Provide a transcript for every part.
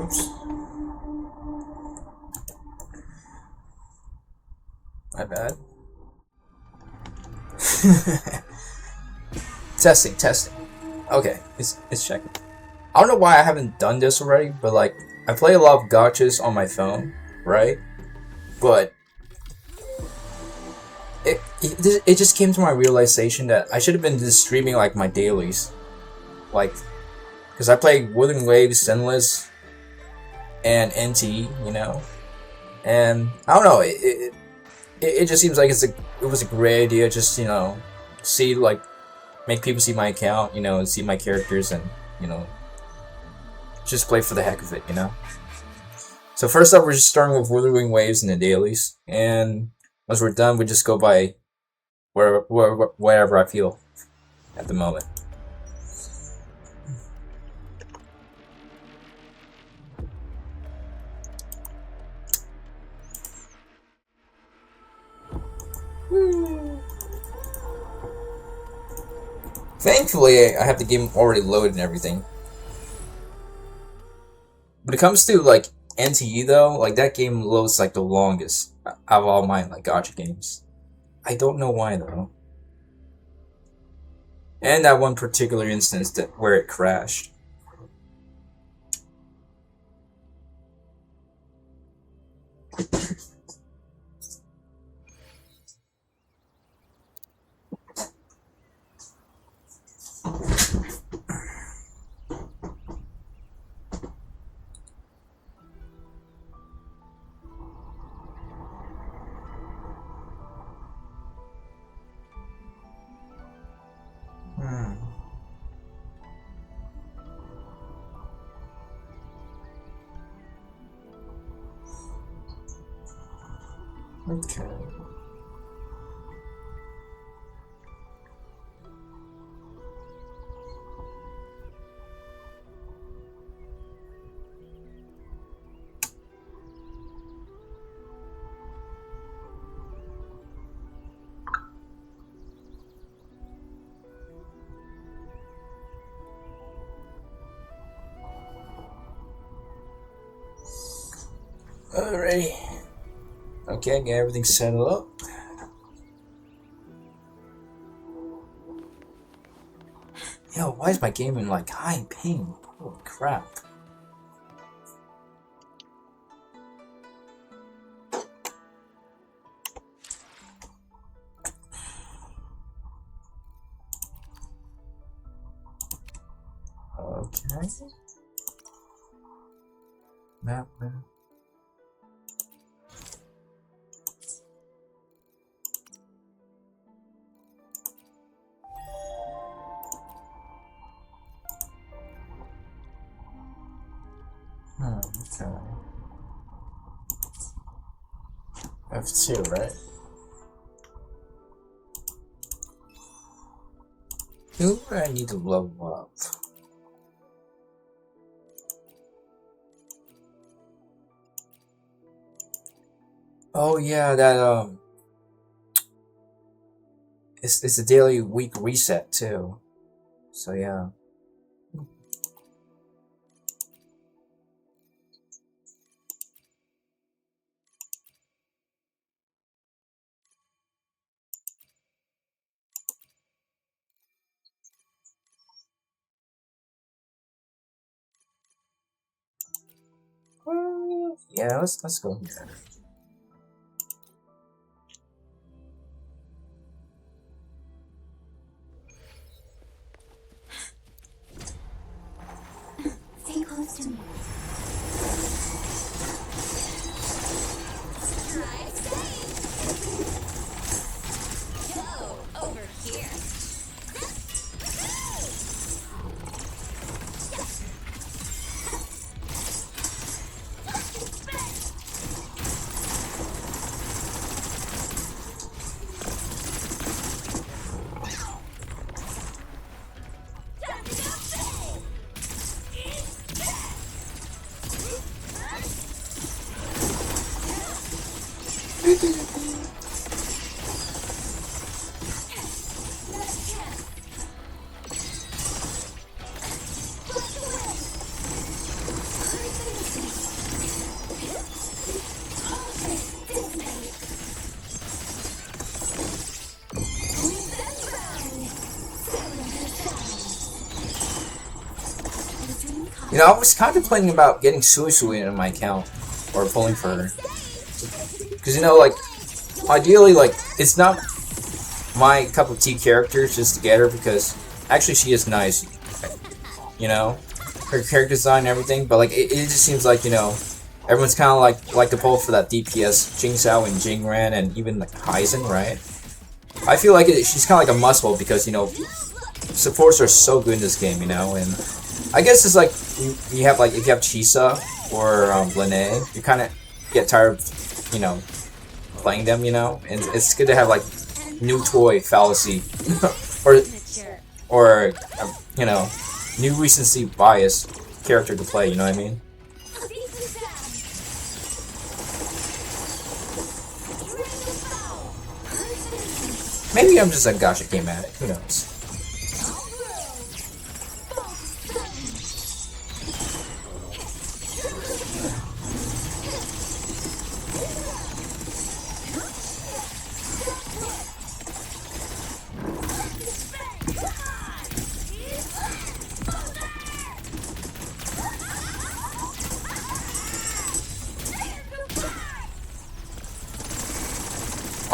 Oops. My bad. Testing. Okay, it's checking. I don't know why I haven't done this already, but like I play a lot of gachas on my phone, right? But it just came to my realization that I should have been just streaming like my dailies, like because I play Wooden Waves, Sinless, and NT, you know, and I don't know, it just seems like it was a great idea, just see like make people see my account, and see my characters, and just play for the heck of it, So first up, we're just starting with Withering Waves and the dailies, and once we're done, we just go by wherever I feel at the moment. Thankfully, I have the game already loaded and everything. When it comes to like NTE though, like that game loads like the longest out of all my like gacha games. I don't know why though. And that one particular instance where it crashed. Okay. Alrighty. Okay, get everything set up. Yo, why is my game in like high ping? Holy crap. Okay. Map. Okay. F2, right? Who do I need to level up? Oh yeah, that it's a daily week reset too. So yeah. Yeah, let's go here. Stay close to me. Go over here. You know, I was contemplating about getting Suisui in my account, or pulling for her. Because, you know, like, ideally, like, it's not my cup of tea characters just to get her, because actually she is nice, you know, her character design and everything, but, like, it just seems like, you know, everyone's kind of like to pull for that DPS, Jing Sao and Jing Ran, and even, like, Heisen, right? I feel like she's kind of like a must-pull, because, you know, supports are so good in this game, you know, and I guess it's like, you have, like, if you have Chisa or Lene, you kind of get tired of, you know, playing them, you know, and it's good to have, like, new toy fallacy, or you know, new recency bias character to play, you know what I mean? Maybe I'm just a gacha game addict, who knows?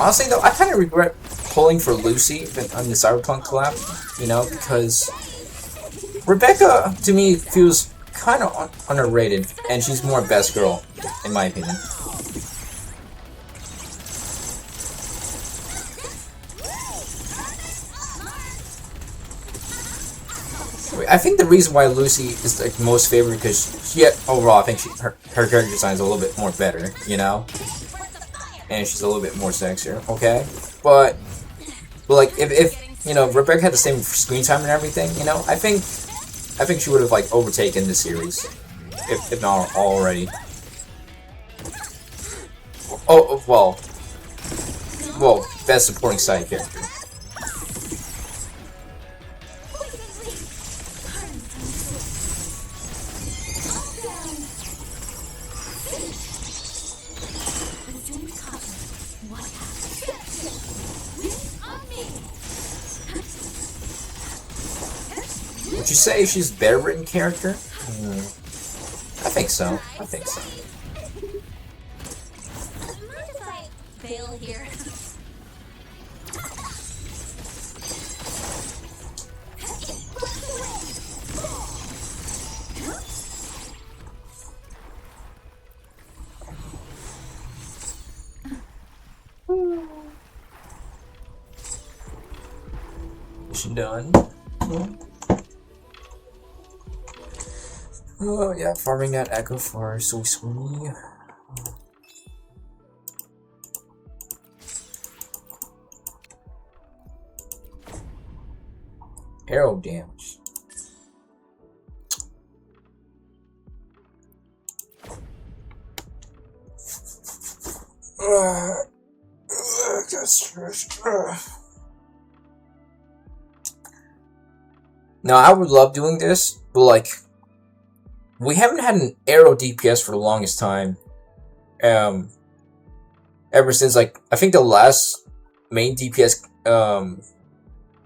Honestly though, I kind of regret pulling for Lucy on the Cyberpunk collab, you know, because Rebecca, to me, feels kind of underrated, and she's more best girl, in my opinion. I think the reason why Lucy is like most favored because she overall I think her character design is a little bit more better, you know, and she's a little bit more sexier. Okay, but like if you know Rebecca had the same screen time and everything, you know, I think she would have like overtaken the series, if not already. Oh well, best supporting side character. Would you say she's better written character? I think so. I think so. Mind if I bail here? Mission done. Oh yeah, farming that echo for Suisui. Arrow damage. Now I would love doing this, but like we haven't had an arrow DPS for the longest time. Ever since like I think the last main DPS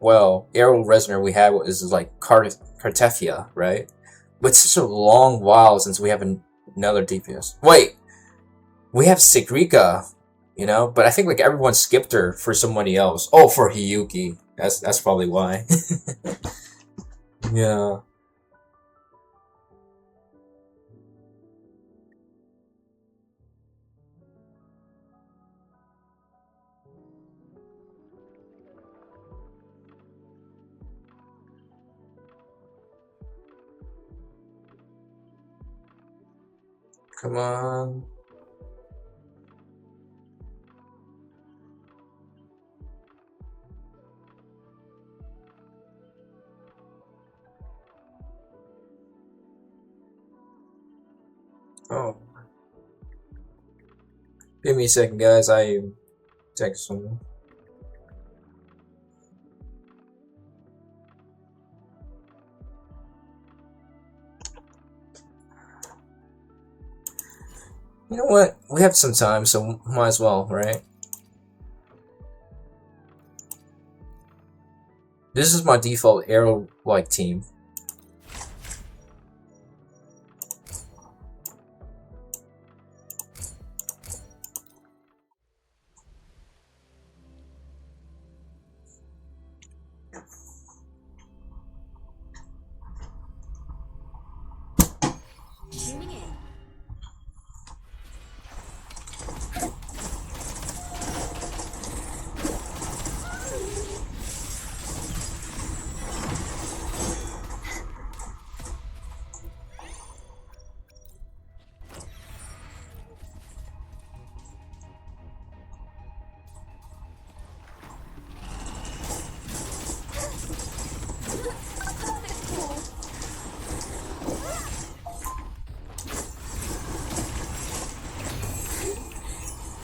well, arrow resonator we had is like Cartefia, right? But it's such a long while since we have another DPS. Wait, we have Sigrika, you know, but I think like everyone skipped her for somebody else. Oh, for Hiyuki. That's probably why. Yeah. Come on. Oh. Give me a second, guys. I text someone. You know what? We have some time, so might as well, right? This is my default arrow-like team. Tuning in.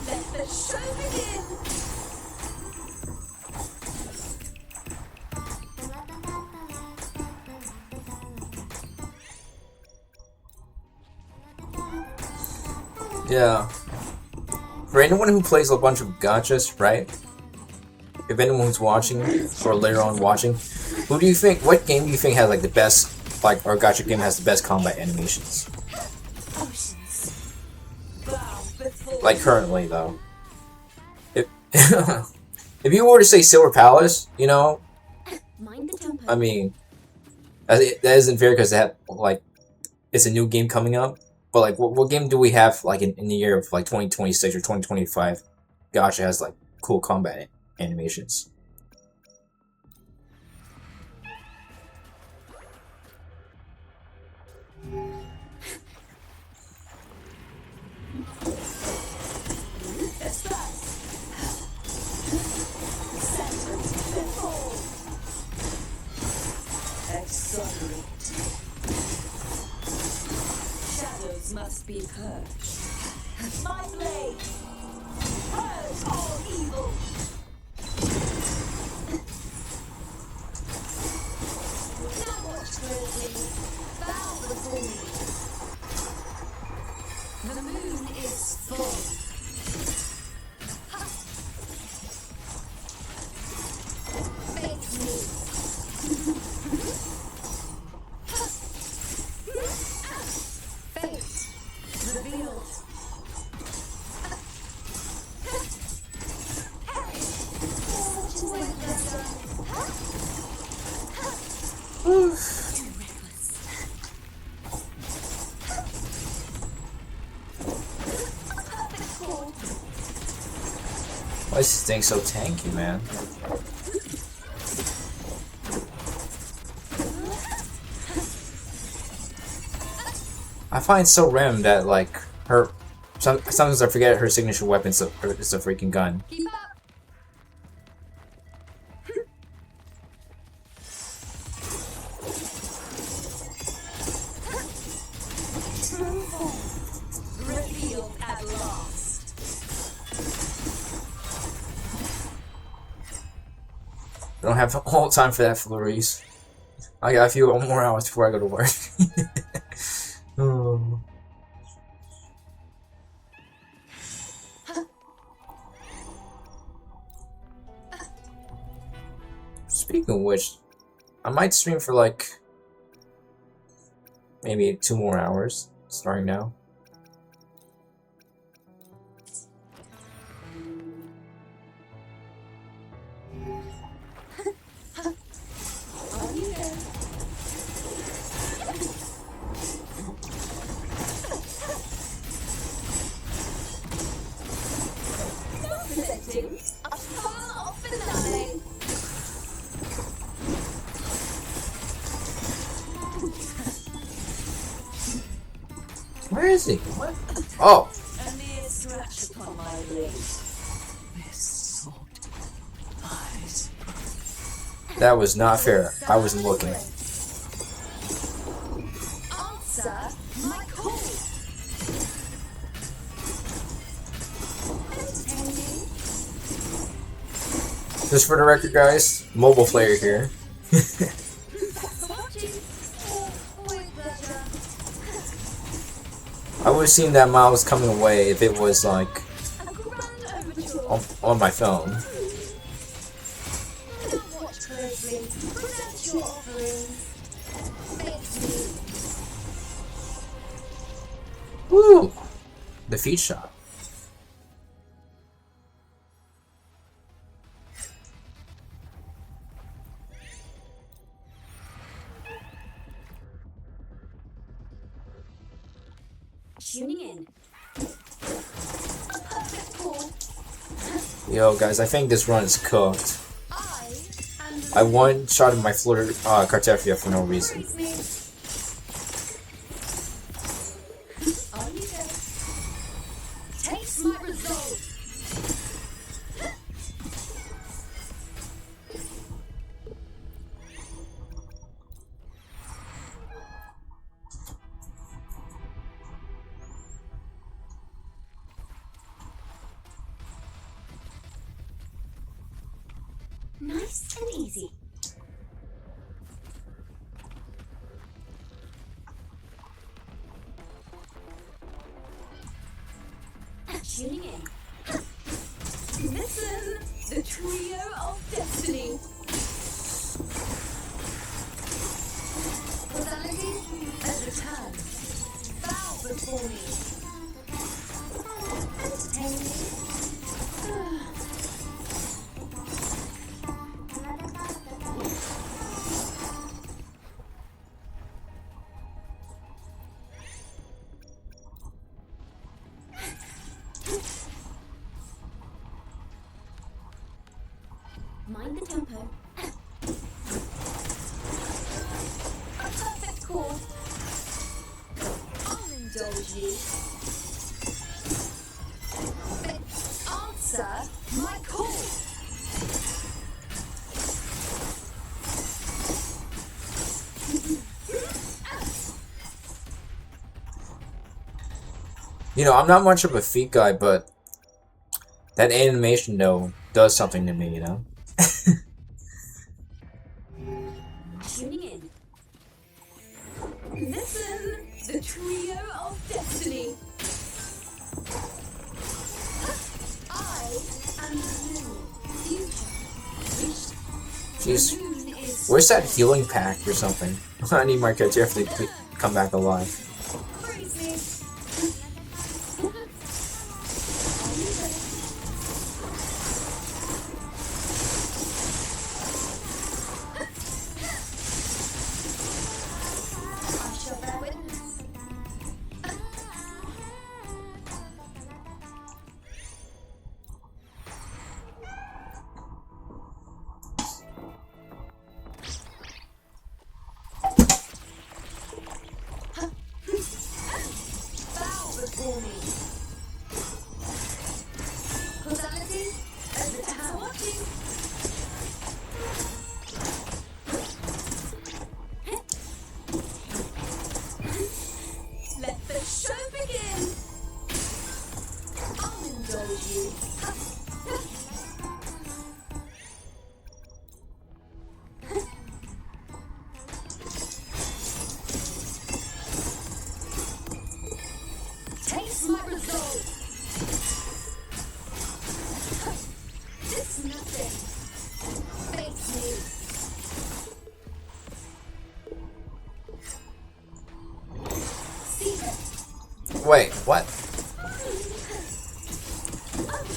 Let the show begin. Yeah. For anyone who plays a bunch of gachas, right? If anyone who's watching or later on watching, who do you think? What game do you think has like the best, like, or gacha game has the best combat animations? Oceans. Bow before Like currently, though. If if you were to say Silver Palace, you know, Mind the tempo. I mean, that isn't fair because that like it's a new game coming up. But like, what game do we have like in the year of like 2026 or 2025? Gacha has like cool combat animations. Accelerate. Shadows must be purged. My blade. Purge all evil. Now watch closely. Bow before me. The moon is full. Face me. Face revealed. Why is this thing so tanky, man? I find it so random that like her. Sometimes I forget her signature weapon is a freaking gun. Keep up. True form revealed at last. I don't have all time for that, Flurries. I got a few more hours before I go to work. Oh. Speaking of which, I might stream for like maybe 2 more hours starting now. Are you there? Presenting a far finale. Where is he? What? Oh, A mere scratch upon my blade. This sword lies. that was not fair. I wasn't looking. Answer my call. Entertaining. Just for the record, guys, mobile player here. Watching. With pleasure. I would have seen that mouse coming away if it was like A grand overture. on my phone. Now watch closely. Present your offerings. Face me. Woo! Defeat shot. Tuning in. A perfect call. Yo, guys, I think this run is cooked. I am I one-shotted my Cartefia for no reason. Are you there? Taste my result. Nice and easy. Tuning in. Listen, the trio of destiny. Causality has returned. Bow before me. Entertain me. Mind the tempo. A perfect call. I'll indulge you. Answer my call. You know, I'm not much of a feet guy, but that animation, though, does something to me, you know? Tuning in. Listen, the trio of destiny. I am the moon. Future. Jeez. The moon is Where's that healing pack or something? I need my Cartefia to come back alive. crazy. I shall bear witness. Bow before me. Causality as the tower watching. Let the show begin. I'll indulge you. Taste my result. This nothing. Face me. See it. Wait, what?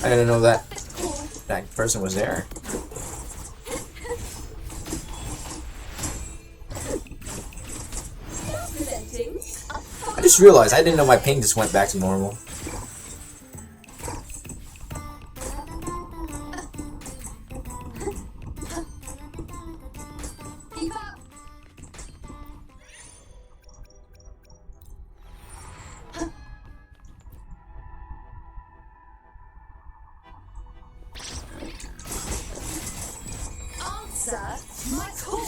I didn't know that that person was there. Presenting I just realized I didn't know my ping just went back to normal. Keep up. Answer my call.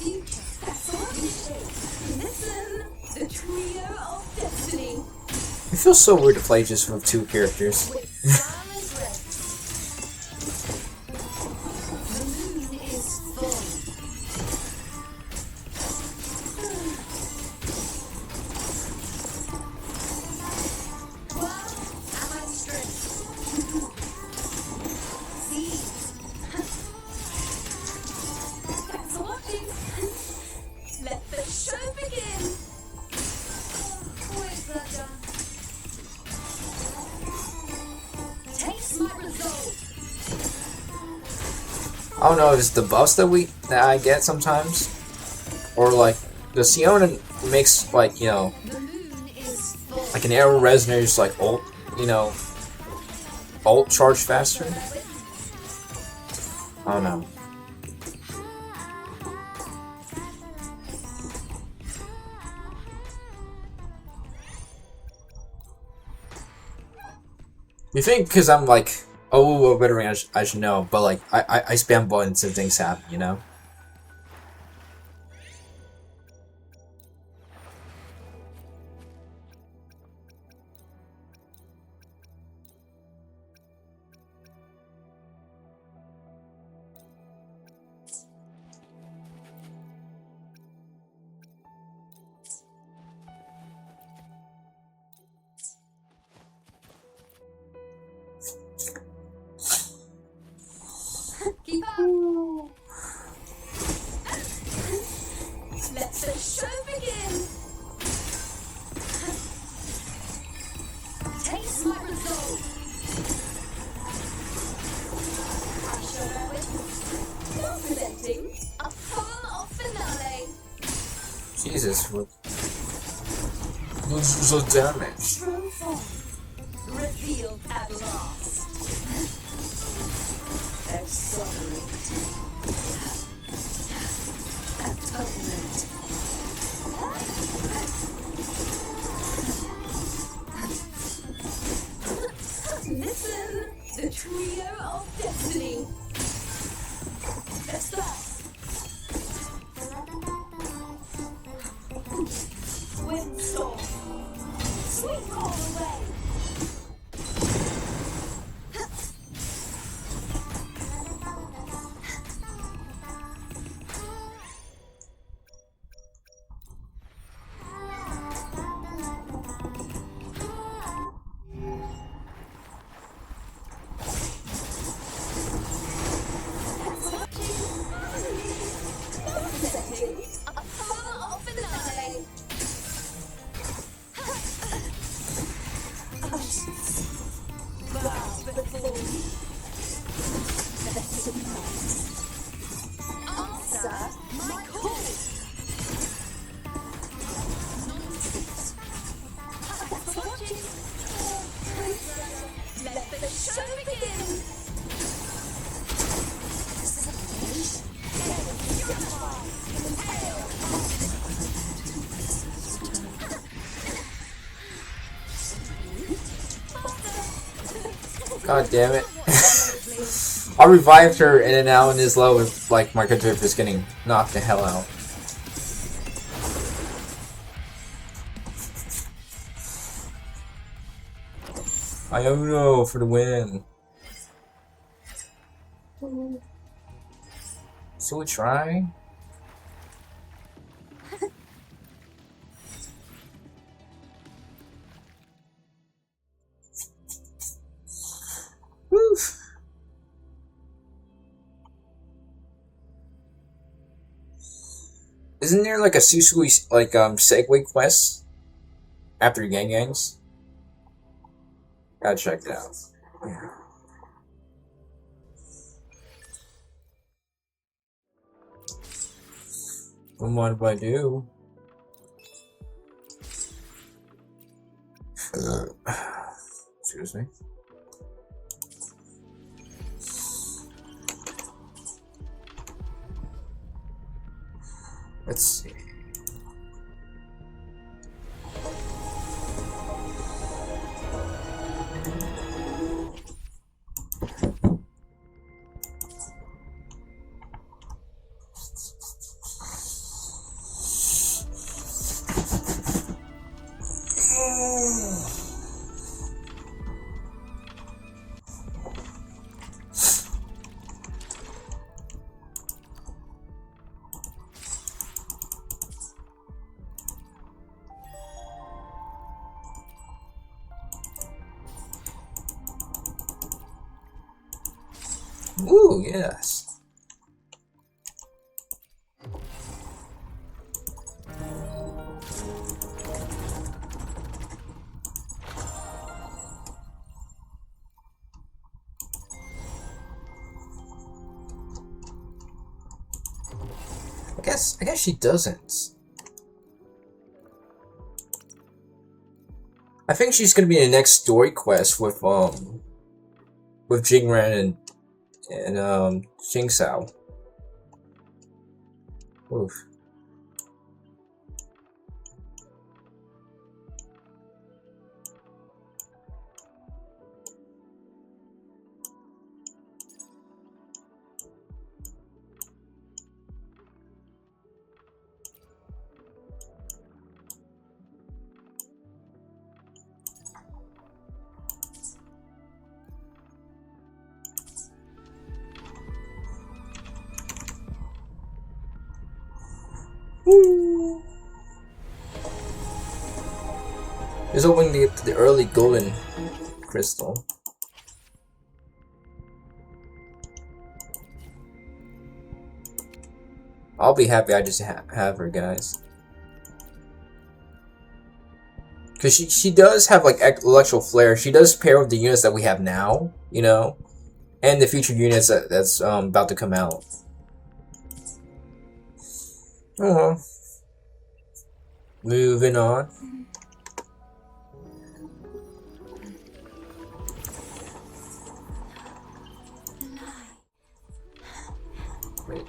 Future. That's what you say. Listen, the trio of destiny. It feels so weird to play just with two characters. With silent grace. The moon is full. Well, am I strength? See. Thanks for watching. Let the show begin. Always pleasure. I don't know if it's the buffs that I get sometimes, or like the Siona makes like, you know, like an arrow resonator's like ult, you know, ult charge faster. I don't know. You think because I'm like, oh, a veteran, I should know, but like, I spam buttons and things happen, you know? Keep up. Let the show begin. Taste my resolve. I shall bear witness. Now presenting a full-on finale. Jesus, what? This is so damage. True form revealed at last. Exonerate. Atonement. Listen, the trio of destiny. Let's go. Windstorm. Sweep all the way. God damn it. I revived her and then now in this low with like my character just getting knocked the hell out. I don't know for the win. So we try? Woo. Isn't there like a Susui like segue quest after gangs? Gotta check it out. And what do I do? Excuse me. Let's see. Ooh, yes. I guess she doesn't. I think she's gonna be in the next story quest with Jingran and Xingxiao. Oof. Woo! Just hoping to get to the early golden crystal. I'll be happy I just have her, guys. Because she does have like electral flare. She does pair with the units that we have now, you know, and the future units that's about to come out. Oh well. Moving on. Wait.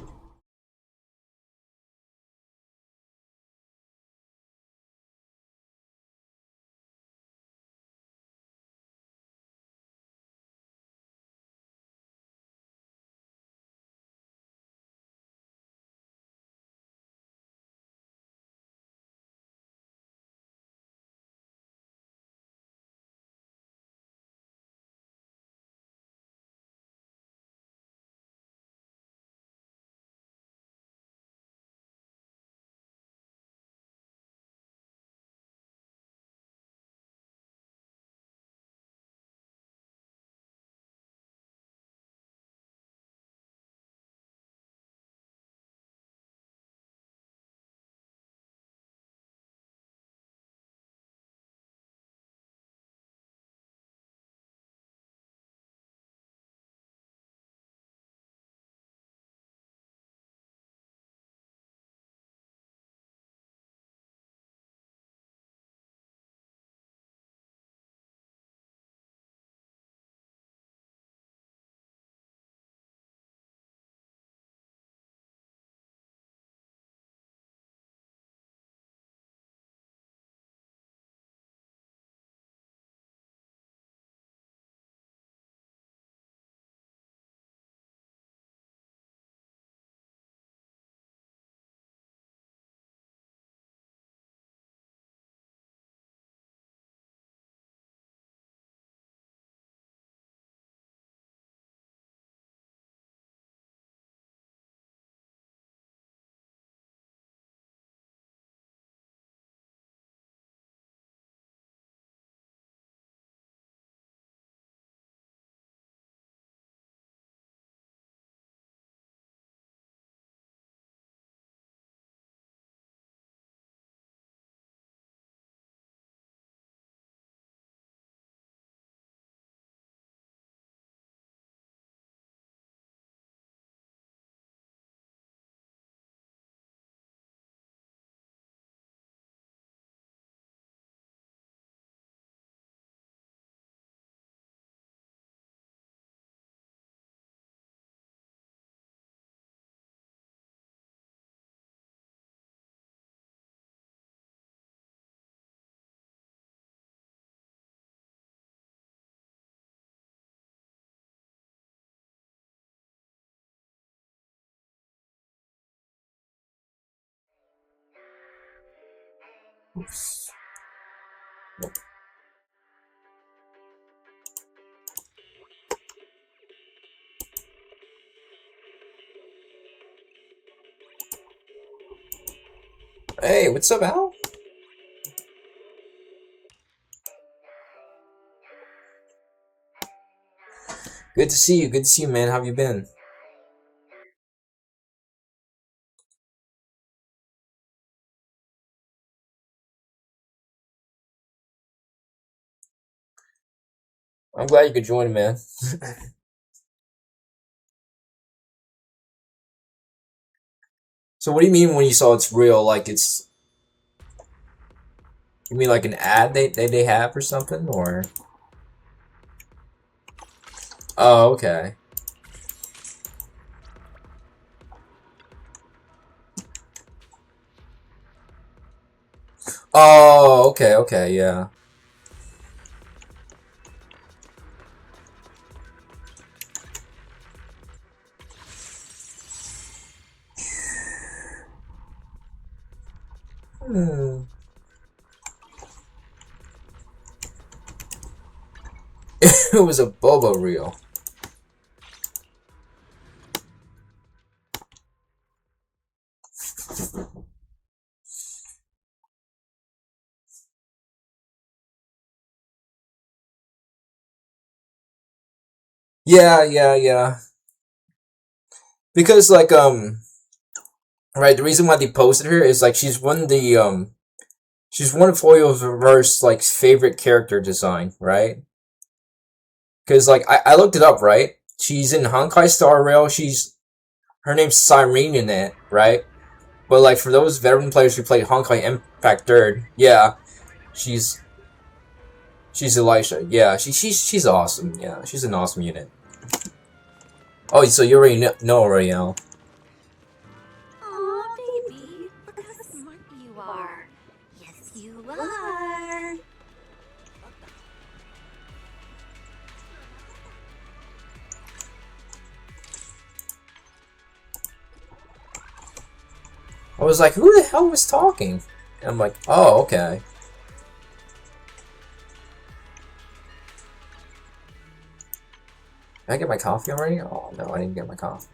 Oops. Nope. Hey, what's up, Al? Good to see you. Good to see you, man. How have you been? I'm glad you could join, man. So what do you mean when you saw it's real? Like it's, you mean like an ad they have or something, or? Oh, okay. Oh, okay, okay, yeah. Hmm. It was a Bobo reel. Yeah, yeah, yeah. Because like right, the reason why they posted her is like she's one of Foyoverse like favorite character design, right? Because like I looked it up, right? She's in Honkai Star Rail. She's her name's Cyrene in it, right? But like for those veteran players who played Honkai Impact Third, yeah, she's she's Elisha. Yeah, she's awesome. Yeah, she's an awesome unit. Oh, so you already know already, Al. Aw, baby, look how smart you are. Yes, you are. I was like, who the hell was talking? And I'm like, oh, okay. Did I get my coffee already? Oh no, I didn't get my coffee.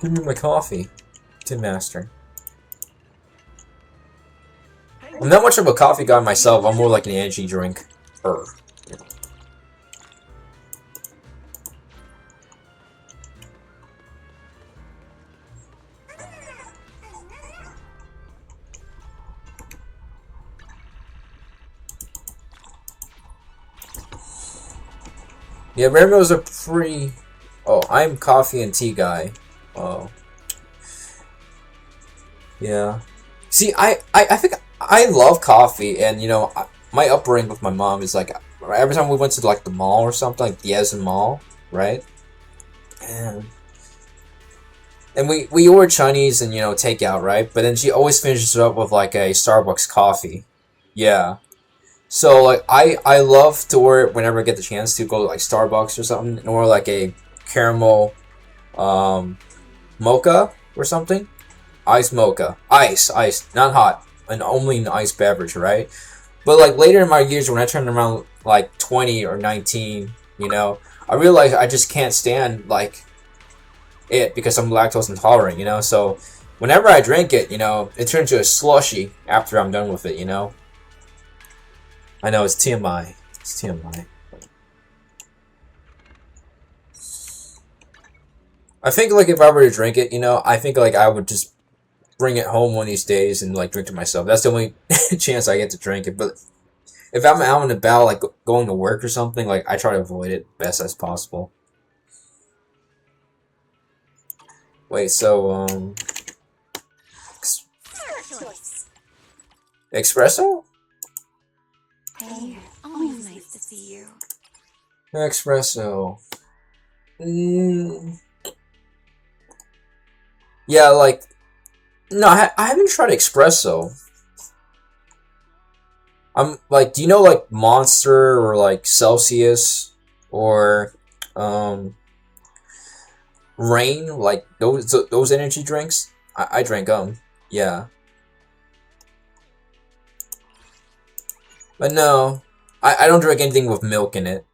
Give me my coffee, Tin Master. I'm not much of a coffee guy myself. I'm more like an energy drink. Yeah, rainbows are pretty. Oh, I'm coffee and tea guy. Oh, yeah. See, I think I love coffee, and you know, my upbringing with my mom is like every time we went to like the mall or something, like the Essen Mall, right? And we order Chinese and you know takeout, right? But then she always finishes it up with like a Starbucks coffee. Yeah. So like I love to order it whenever I get the chance to go to like Starbucks or something, or like a caramel um mocha or something. Ice mocha. Ice, not hot. And only an iced beverage, right? But like later in my years when I turned around like 20 or 19, you know, I realized I just can't stand like it because I'm lactose intolerant, you know? So whenever I drink it, you know, it turns into a slushy after I'm done with it, you know? I know it's TMI. It's TMI. I think like if I were to drink it, you know, I think like I would just bring it home one of these days and like drink it myself. That's the only chance I get to drink it. But if I'm out and about, like going to work or something, like I try to avoid it best as possible. Wait, so Choice. espresso? Hey, always nice to see you. Espresso. Mm, yeah, like no, I haven't tried espresso. I'm like, do you know like Monster or like Celsius or um Rain? Like those energy drinks? I drank them. Yeah, but no, I don't drink anything with milk in it.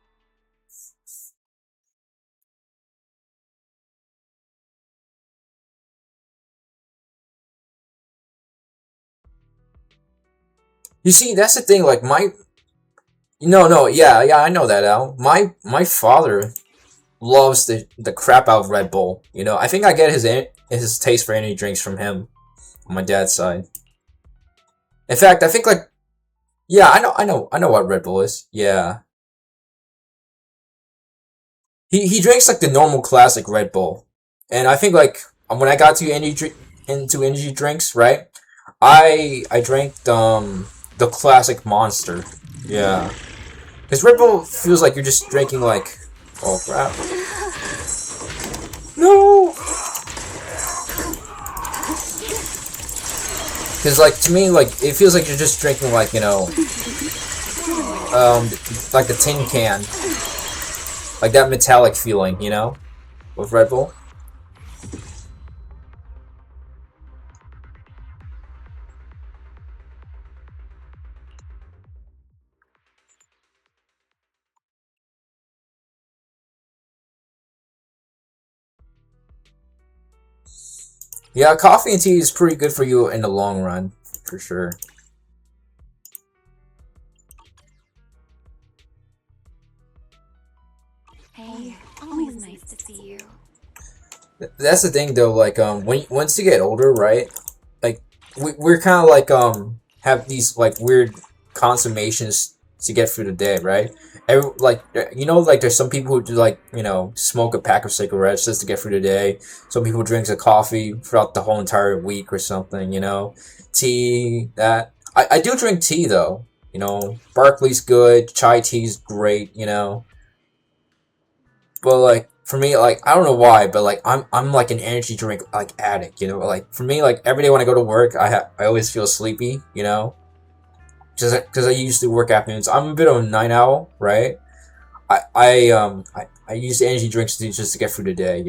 You see, that's the thing. Like my no, yeah, yeah, I know that, Al. My father loves the crap out of Red Bull. You know, I think I get his taste for energy drinks from him on my dad's side. In fact, I think like yeah, I know what Red Bull is. Yeah, he drinks like the normal classic Red Bull, And I think like when I got to into energy drinks, right? I drank the classic Monster. Yeah, because Red Bull feels like you're just drinking like, oh crap, no. Because like to me like it feels like you're just drinking like like the tin can, like that metallic feeling, with Red Bull. Yeah, coffee and tea is pretty good for you in the long run, for sure. Hey, always nice to see you. That's the thing though, like once you get older, right? Like we're kind of like have these like weird consummations to get through the day, right? Like like there's some people who do like smoke a pack of cigarettes just to get through the day. Some people drink a coffee throughout the whole entire week or something. Tea. That I do drink tea though. Barclay's good. Chai tea's great. But like for me, like I don't know why, but like I'm like an energy drink like addict. Like for me, like every day when I go to work, I always feel sleepy. Just because I used to work afternoons. I'm a bit of a night owl, right? I use energy drinks just to get through the day.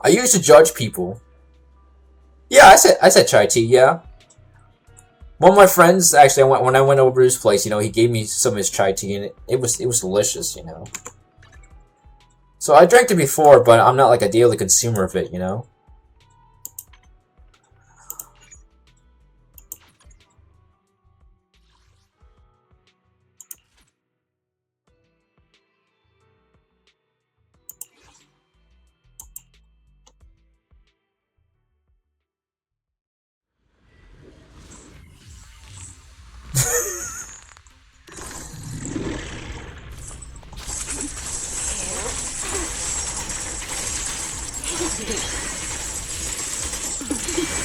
I used to judge people. Yeah, I said chai tea. Yeah, one of my friends actually, when I went over to his place, he gave me some of his chai tea, and it was delicious. So I drank it before, but I'm not like a daily consumer of it.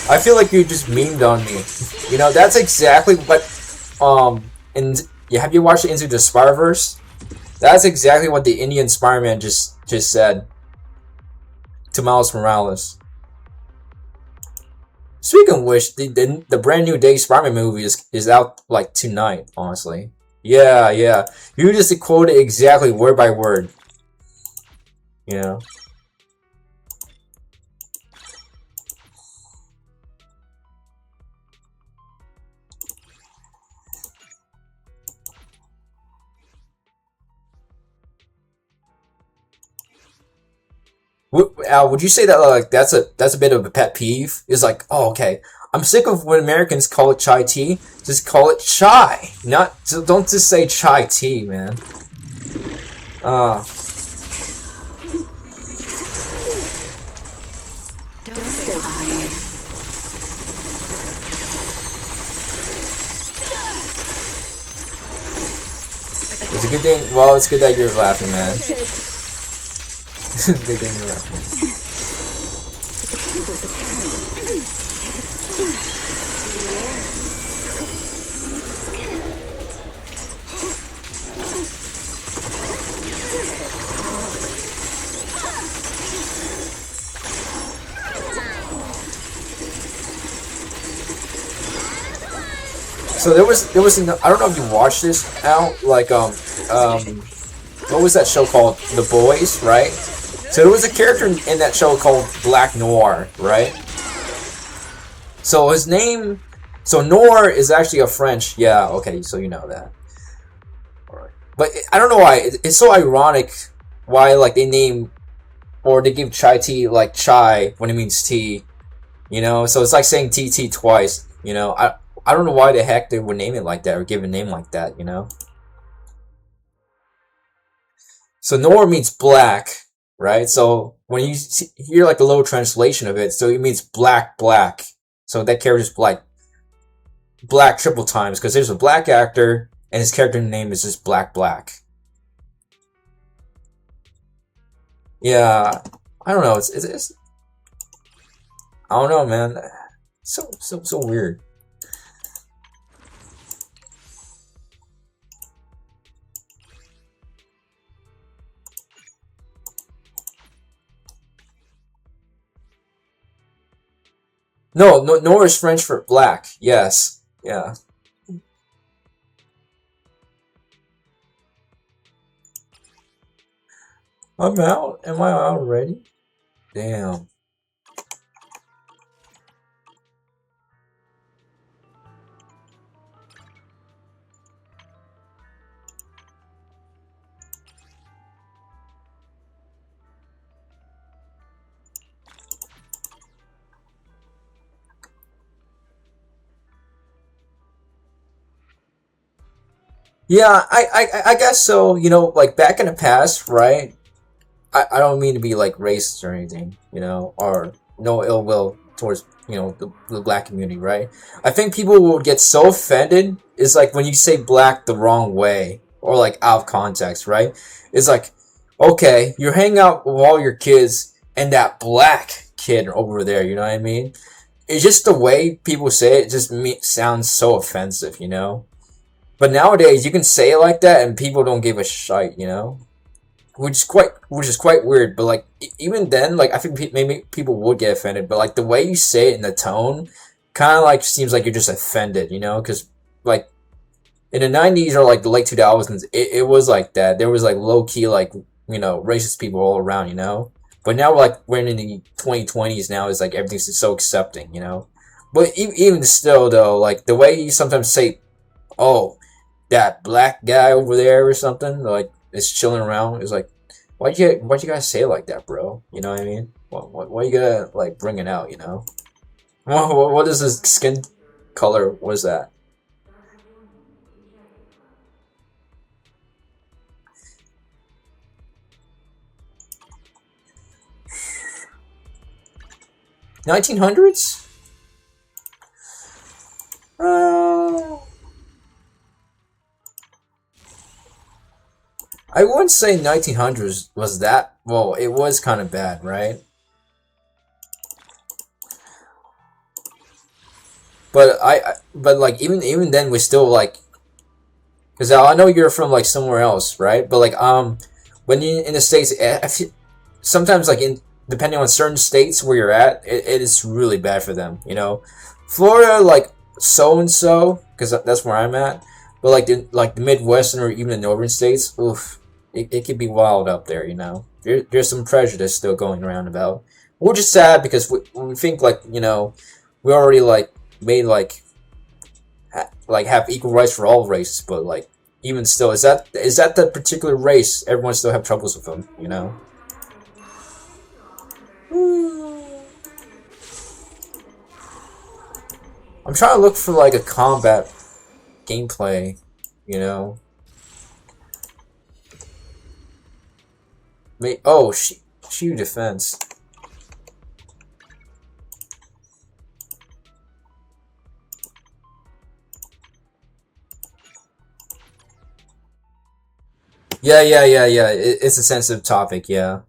I feel like you just memed on me. That's exactly what and yeah, have you watched Into the Spider-Verse? That's exactly what the Indian Spider-Man just said to Miles Morales. Speaking of which, the brand new Day Spider-Man movie is out like tonight, honestly. Yeah, yeah. You just quoted exactly word by word. You know. Would you say that like that's a bit of a pet peeve? It's like, oh, okay, I'm sick of when Americans call it chai tea. Just call it chai. Not don't just say chai tea, man. Uh, it's a good thing. Well, it's good that you're laughing, man. It's a good thing you're laughing. So I don't know if you watched this out, like what was that show called? The Boys, right? So there was a character in that show called Black Noir, right? So his name, so Noir is actually a French. Yeah, okay, so you know that. Alright. But I don't know why it's so ironic why like they name or they give chai tea like chai when it means tea. So it's like saying TT twice. I don't know why the heck they would name it like that or give a name like that. So Noir means black, right? So when you hear like a little translation of it, so it means black, black. So that character's black triple times because there's a black actor and his character name is just Black Black. Yeah, I don't know. It's I don't know, man. So weird. No, nor is French for black. Yes. Yeah. I'm out. Am I out already? Damn. Yeah, I guess so. You know, like back in the past, right? I don't mean to be like racist or anything, you know, or no ill will towards, you know, the black community, right? I think people will get so offended is like when you say black the wrong way or like out of context, right? It's like, okay, you're hanging out with all your kids and that black kid over there, you know what I mean? It's just the way people say it just sounds so offensive, you know? But nowadays you can say it like that and people don't give a shite, you know? Which is quite weird. But like even then, like I think maybe people would get offended, but like the way you say it in the tone, kind of like seems like you're just offended, you know? Because like in the '90s or like the late 2000s, it was like that. There was like low key like you know racist people all around, you know. But now like we're in the 2020s now is like everything's just so accepting, you know. But even still though, like the way you sometimes say, "Oh, that black guy over there" or something, like is chilling around, is like why'd you guys say it like that, bro? You know what I mean? Why you gotta like bring it out? You know? What is his skin color? What is that? 1900s? Uh, I wouldn't say 1900s was that. Well, it was kind of bad, right? But but like even then, we still like, because I know you're from like somewhere else, right? But like when you in the states, I feel, sometimes like in depending on certain states where you're at, it is really bad for them. You know, Florida like so and so because that's where I'm at. But like the Midwestern or even the northern states, oof, it could be wild up there. You know, there's some prejudice still going around about, which is sad because we think like you know we already like made like like have equal rights for all races, but like even still, is that the particular race? Everyone still have troubles with them, you know. I'm trying to look for like a combat gameplay, you know. Oh, she defense. Yeah. It's a sensitive topic. Yeah.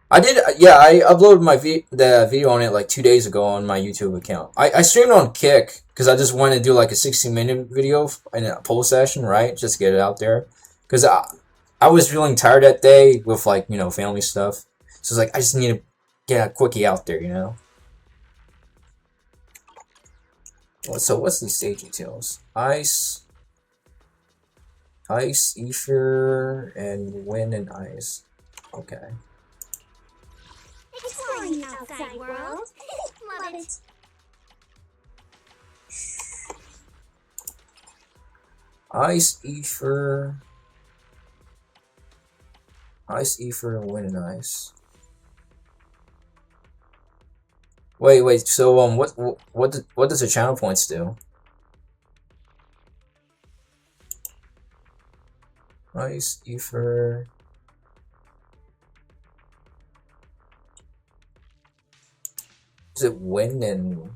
I did, yeah. I uploaded the video on it like 2 days ago on my YouTube account. I streamed on Kick because I just wanted to do like a 60-minute video in a poll session, right? Just get it out there. Because I was feeling tired that day with like you know family stuff, so it's like I just need to get a quickie out there, you know. So what's the stage details? Ice, ether, and wind and ice. Okay. Exploring the outside world. Love it. Ice, ether, and wind and ice. Wait. So what does the channel points do? Ice, ether. Is it wind and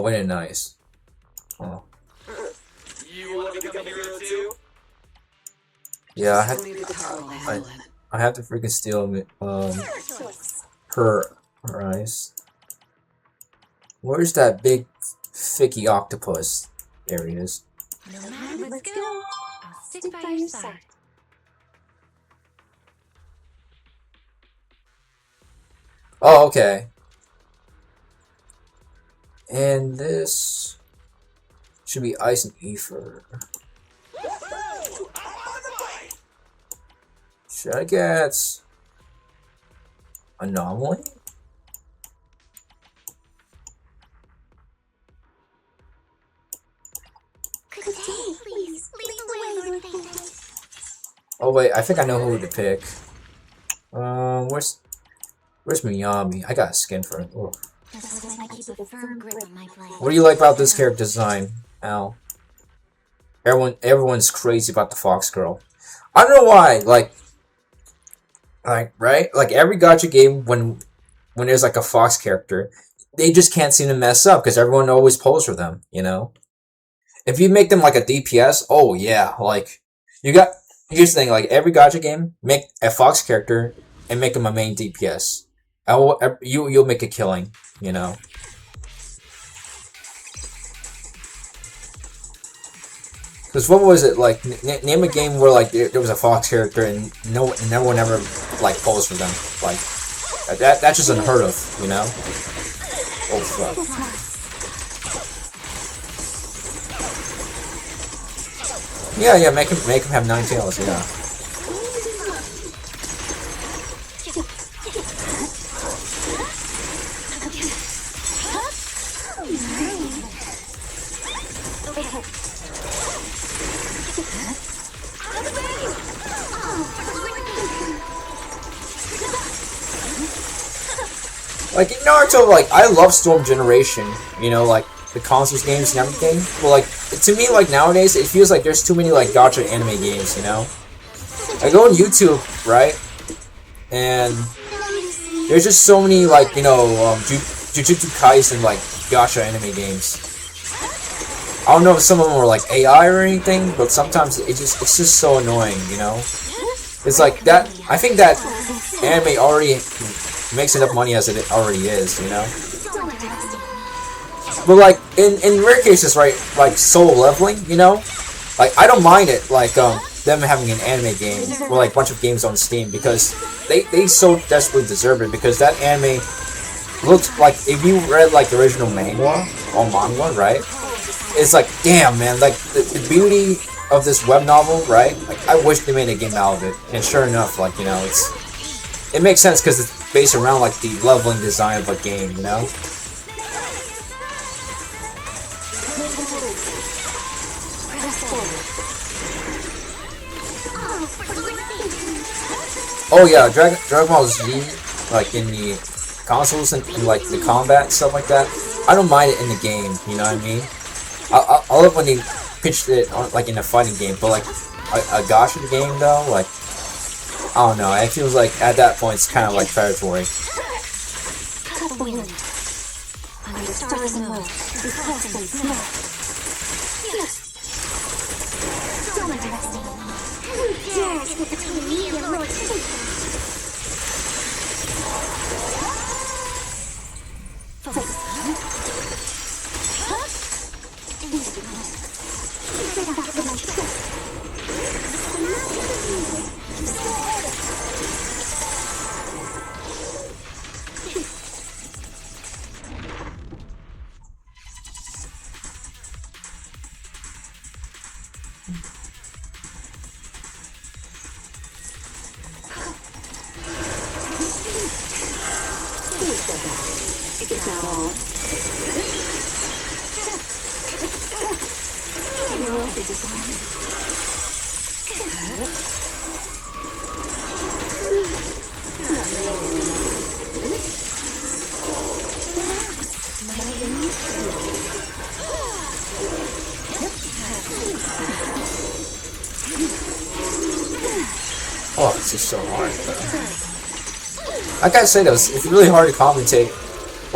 win it nice. Oh. You want to become a hero too? Yeah, I have to freaking steal her eyes. Where's that big thicky octopus? There he is. No matter let's go. I'll stick by your side. Oh, okay. And this should be ice and ether. Should I get anomaly? Good day, please. Lead the way, Lord Painted. Oh wait, I think I know who to pick. Where's Miyami? I got a skin for him. Oh. Just as I keep a firm grip on my blade. What do you like about this character design, Al? Everyone's crazy about the Fox Girl. I don't know why. Like right? Like every gacha game, when there's like a Fox character, they just can't seem to mess up because everyone always pulls for them. You know, if you make them like a DPS, oh yeah, like you got. Here's the thing: like every gacha game, make a Fox character and make them a main DPS. You'll make a killing. You know. Because what was it like? Name a game where like there was a Fox character and no one ever like pulls for them. Like that's just unheard of, you know. Oh fuck. Yeah, make him have 9 tails. Yeah. Like in Naruto, like I love Storm Generation, you know, like the consoles games and everything. But like to me, like nowadays, it feels like there's too many like gacha anime games, you know. I go on YouTube, right, and there's just so many like Jujutsu Kaisen like gacha anime games. I don't know if some of them are like AI or anything, but sometimes it's just so annoying, you know. It's like that. I think that anime already makes enough money as it already is, you know. But like in rare cases, right, like solo leveling, you know, like I don't mind it, like them having an anime game or like a bunch of games on Steam because they so desperately deserve it because that anime looks like if you read like the original manga, right? It's like damn man, like the beauty of this web novel, right? Like I wish they made a game out of it, and sure enough, like you know, it makes sense because it's based around like the leveling design of a game, you know. Oh yeah, Dragon Ball Z, like in the consoles and like the combat and stuff like that. I don't mind it in the game, you know what I mean? I love when they pitched it on, like in a fighting game, but like a gacha game though, like I don't know. It feels like at that point it's kind of like predatory. Oh, it's just so hard. I gotta say though, it's really hard to commentate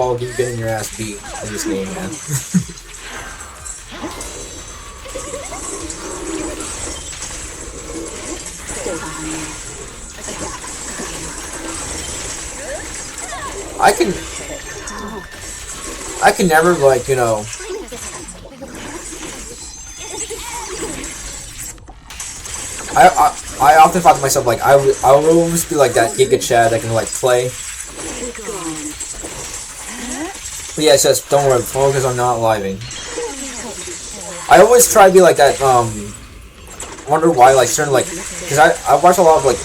while you getting your ass beat in this game, man. I can never, like, you know, I often thought to myself, like, I will always be like that Giga Chad that can, like, play. But yeah, it says, don't worry, focus on not living. I always try to be like that, wonder why, like, certain, like, because I watch a lot of, like,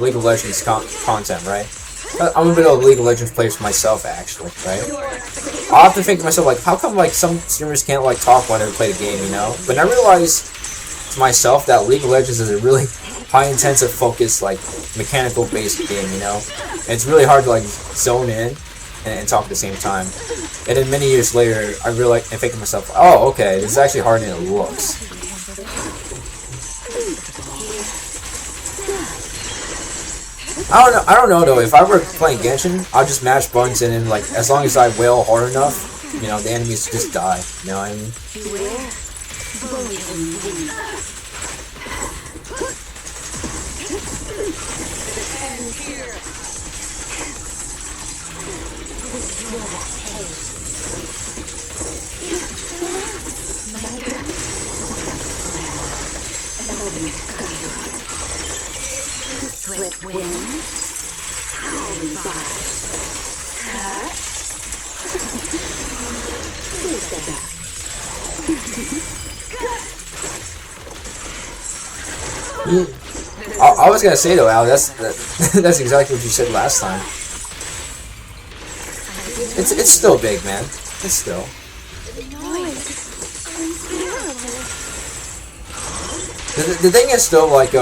League of Legends content, right? I'm a bit of a League of Legends player myself, actually, right? I often think to myself, like, how come, like, some streamers can't, like, talk while they play the game, you know? But I realize to myself that League of Legends is a really high intensive focus, like, mechanical based game, you know? And it's really hard to, like, zone in and talk at the same time. And then many years later, I realize and think to myself, oh, okay, this is actually harder than it looks. I don't know though. If I were playing Genshin, I'd just mash buttons and then, like, as long as I wail hard enough, you know, the enemies just die. You know what I mean? Swift wind, howling fire, I was gonna say though, Al, that's that's exactly what you said last time. It's still big, man. It's still. The thing is still, like,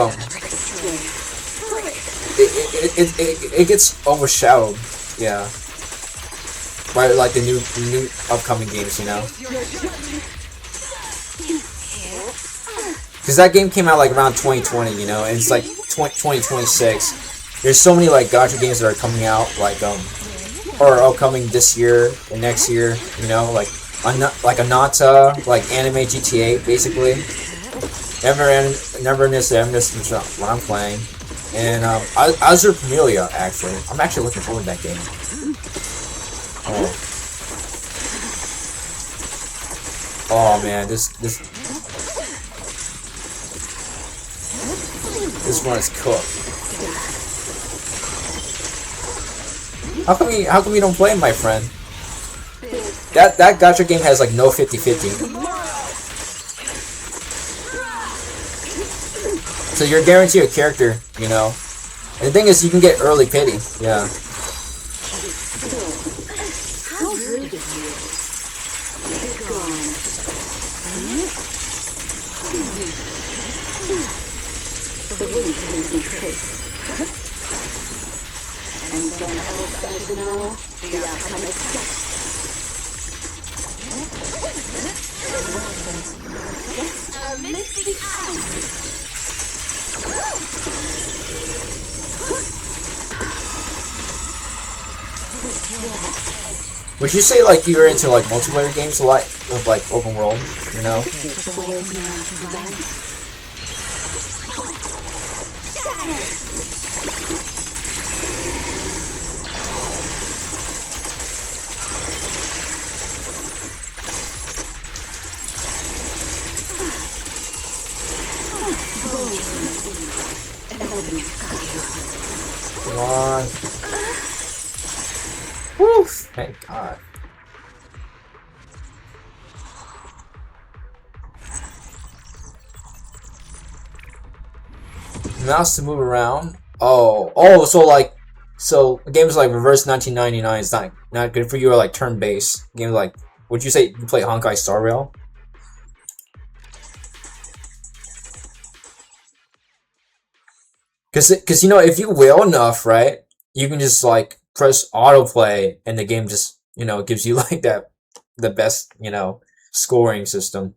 it gets overshadowed, yeah, by, like, the new upcoming games, you know. Because that game came out, like, around 2020, you know, and it's like 2026. There's so many, like, gacha games that are coming out, like, or upcoming this year and next year, you know, like Anata, like anime GTA, basically. Neverness, is what I'm playing. And, Azure Familia, actually. I'm actually looking forward to that game. Oh man, this one is cooked. How come you don't play, my friend? That gacha game has, like, no 50-50. So you're guaranteed a character, you know. And the thing is, you can get early pity, yeah. Would you say, like, you're into, like, multiplayer games a lot of, like, open world, you know? Come on. Woo! Thank God. Mouse to move around. So games like Reverse 1999 is not good for you, or like turn-based games like. Would you say you play Honkai Star Rail? Cause you know, if you wail enough, right, you can just, like, press autoplay and the game just, you know, gives you, like, the best, you know, scoring system.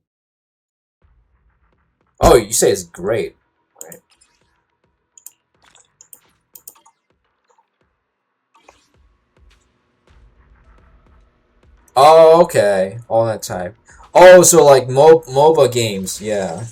Oh, you say it's great. Right. Oh, okay. All that type. Oh, so like MOBA games, yeah.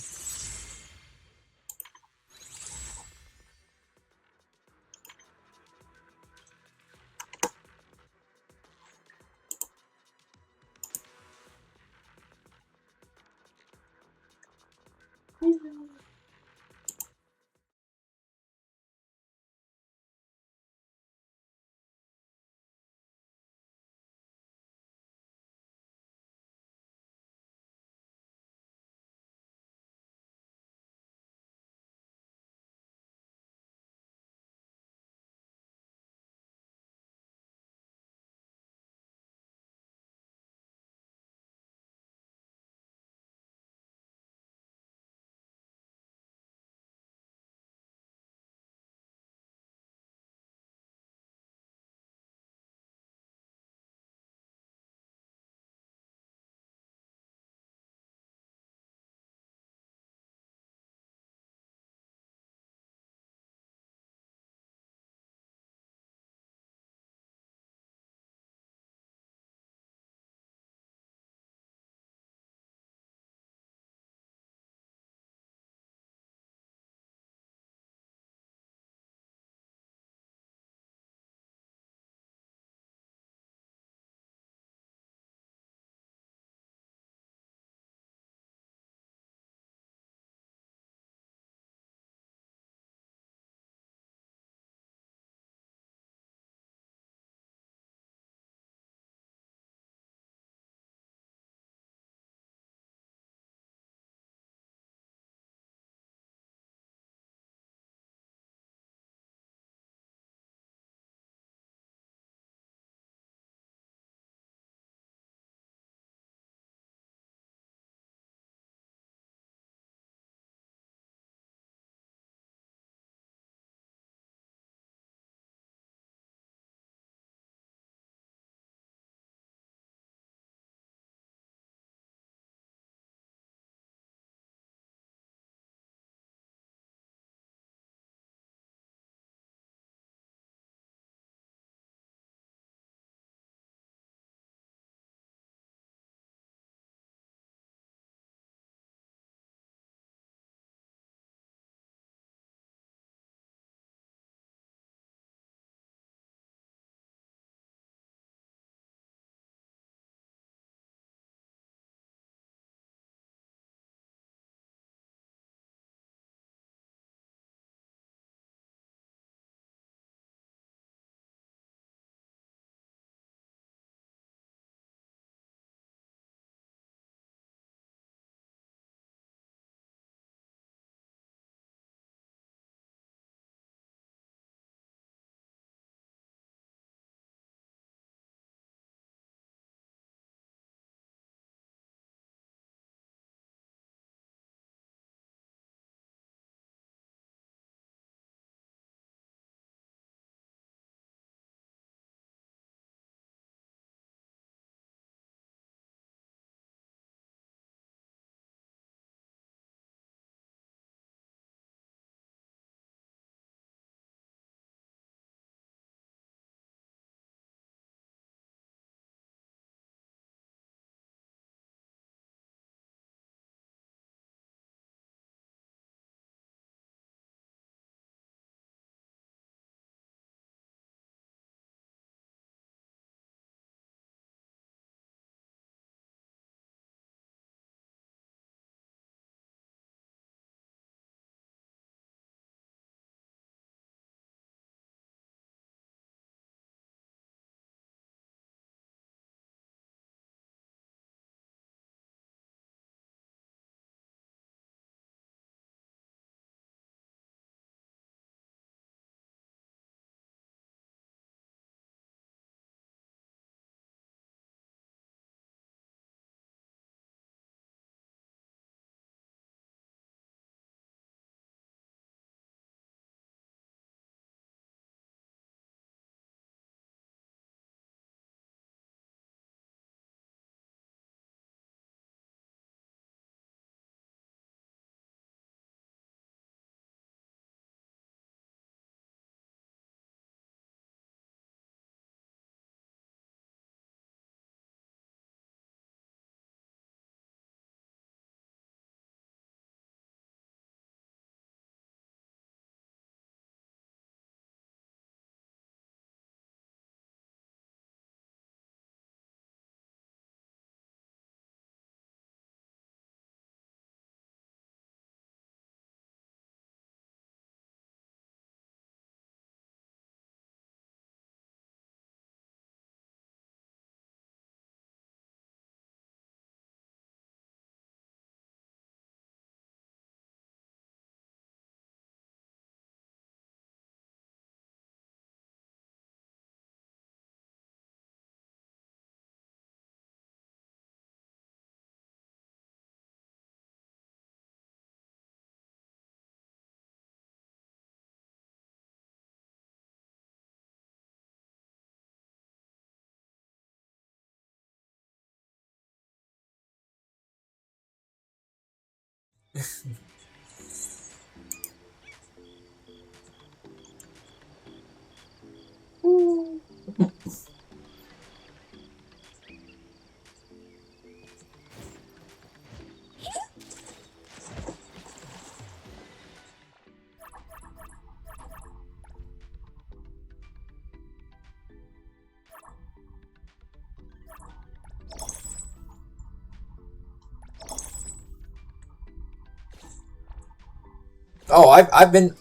Oh, I've been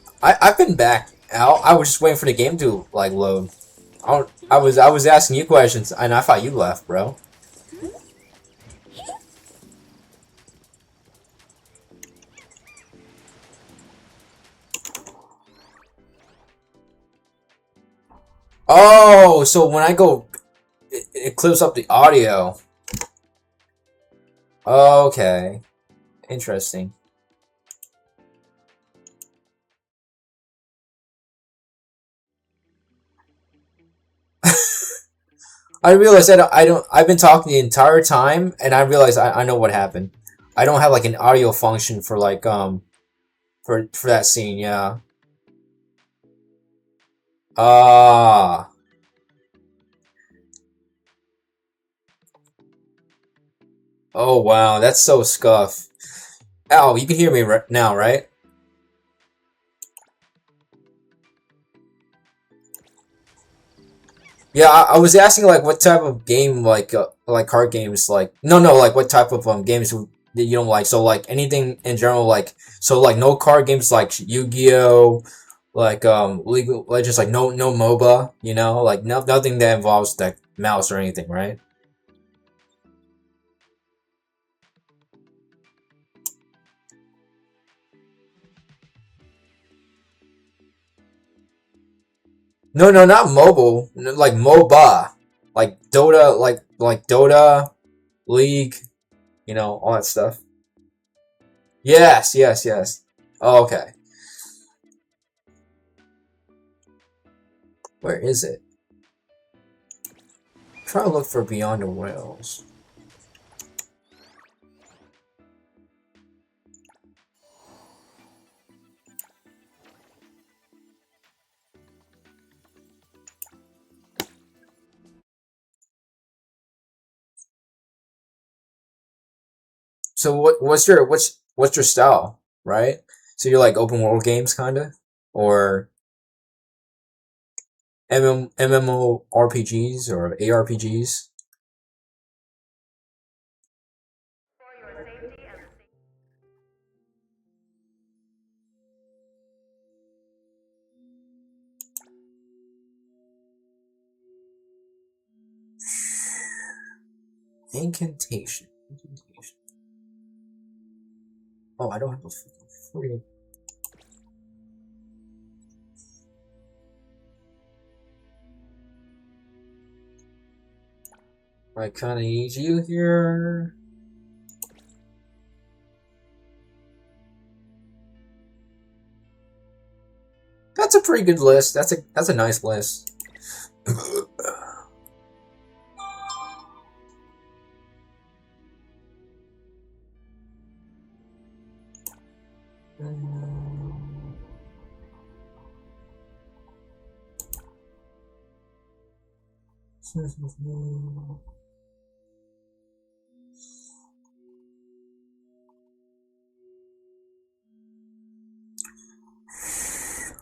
back. I was just waiting for the game to like load. I was asking you questions and I thought you left, bro. Oh, so when I go, it clips up the audio. Okay, interesting. I realized that I don't. I've been talking the entire time, and I realized I know what happened. I don't have like an audio function for like for that scene. Yeah. Ah. Oh wow, that's so scuff. Ow, you can hear me now, right? Yeah, I was asking like what type of game like card games like no like what type of games that you don't like. So like anything in general like so like no card games like Yu-Gi-Oh, like League of Legends like no MOBA, you know, like nothing that involves like mouse or anything, right? No, not mobile, like MOBA, like Dota, like Dota, League, you know, all that stuff. Yes. Oh, okay. Where is it? Try to look for Beyond the Whales. So what's your style, right? So you're like open world games kinda? Or MMORPGs or ARPGs? Incantation. Oh, I don't have a free. I kinda need you here. That's a pretty good list. That's a nice list.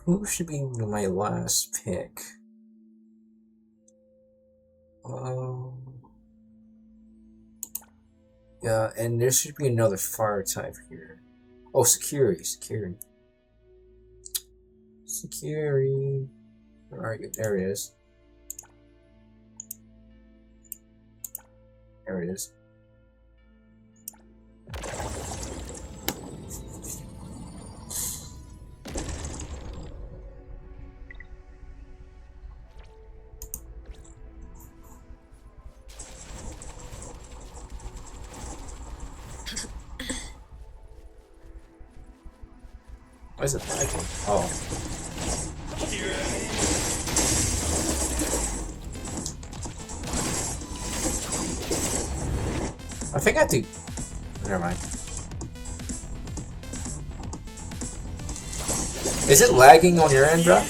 Who should be my last pick? Yeah, and there should be another fire type here. Oh, security. Alright, there it is. There it is. Why is it lagging? Oh. I think I have to. Never mind. Is it lagging on your end, bro?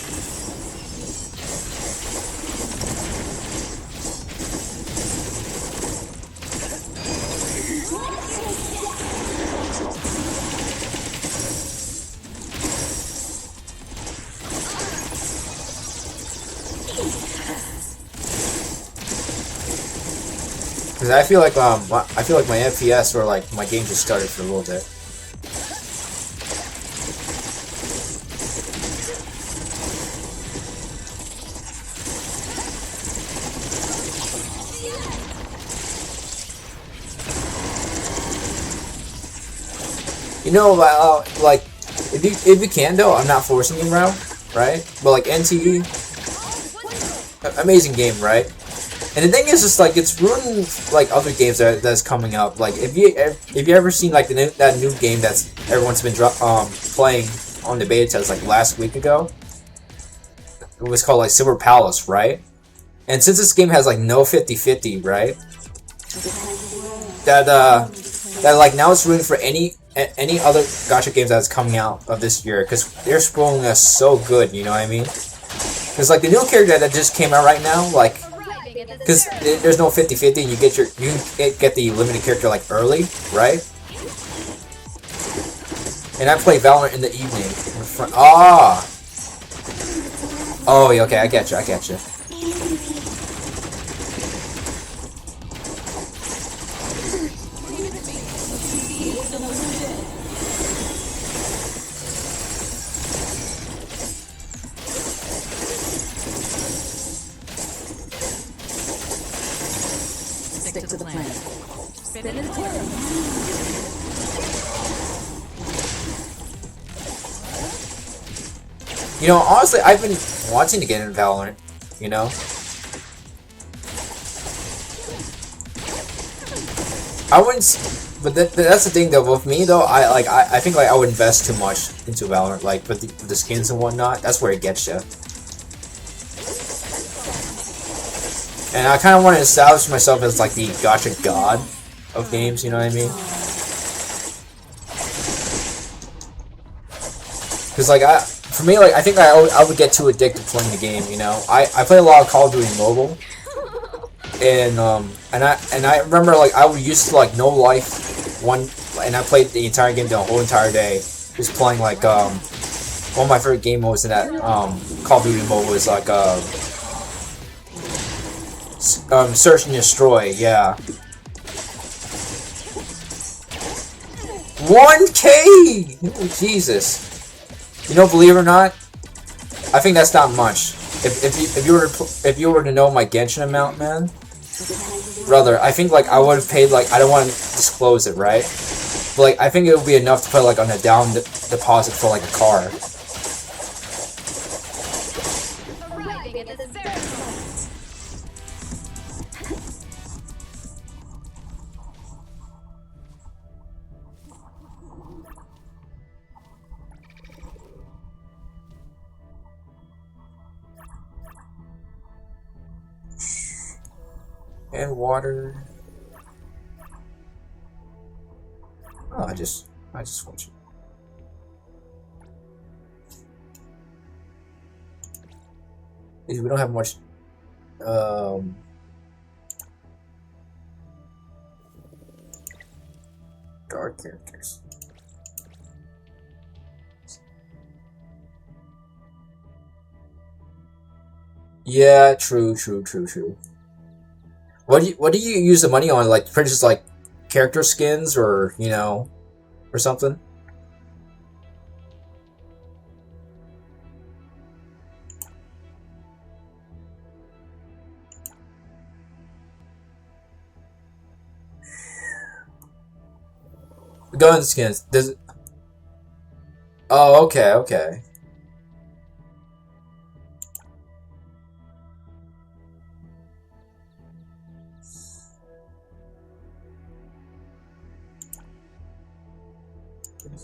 Cause I feel like my FPS or like my game just started for a little bit. You know, like if you can though, I'm not forcing you around, right? But like NTE, amazing game, right? And the thing is, just like it's ruining like other games that's coming up. Like if you ever seen like that new game that's everyone's been playing on the beta test like last week ago, it was called like Silver Palace, right? And since this game has like no 50-50, right? That like now it's ruined for any other gacha games that's coming out of this year because they're spoiling us so good. You know what I mean? Because like the new character that just came out right now, like. Because there's no 50-50 and you get the limited character like early, right? And I play Valorant in the evening. Ah! Oh, okay, I get you. Stick to the plan. Spin and twirl. You know, honestly, I've been wanting to get into Valorant, you know? I wouldn't, but that's the thing though, with me though, I think like I would invest too much into Valorant, like with the skins and whatnot, that's where it gets you. And I kind of want to establish myself as like the gacha god of games, you know what I mean? Because like for me, like I think I would get too addicted playing the game, you know. I play a lot of Call of Duty Mobile, and I remember like I would used to like no life and I played the entire game the whole entire day, just playing like one of my favorite game modes in that Call of Duty Mobile is like Search and Destroy, yeah. 1K! Oh, Jesus. You know, believe it or not, I think that's not much. If you were to know my Genshin amount, man, brother, I think like I would have paid like I don't want to disclose it, right? But like I think it would be enough to put like on a down deposit for like a car. And water. Oh, I just want you. We don't have much. Dark characters. Yeah, true. What do you use the money on? Like purchase like character skins or you know, or something? Gun skins. Does it... Oh, okay.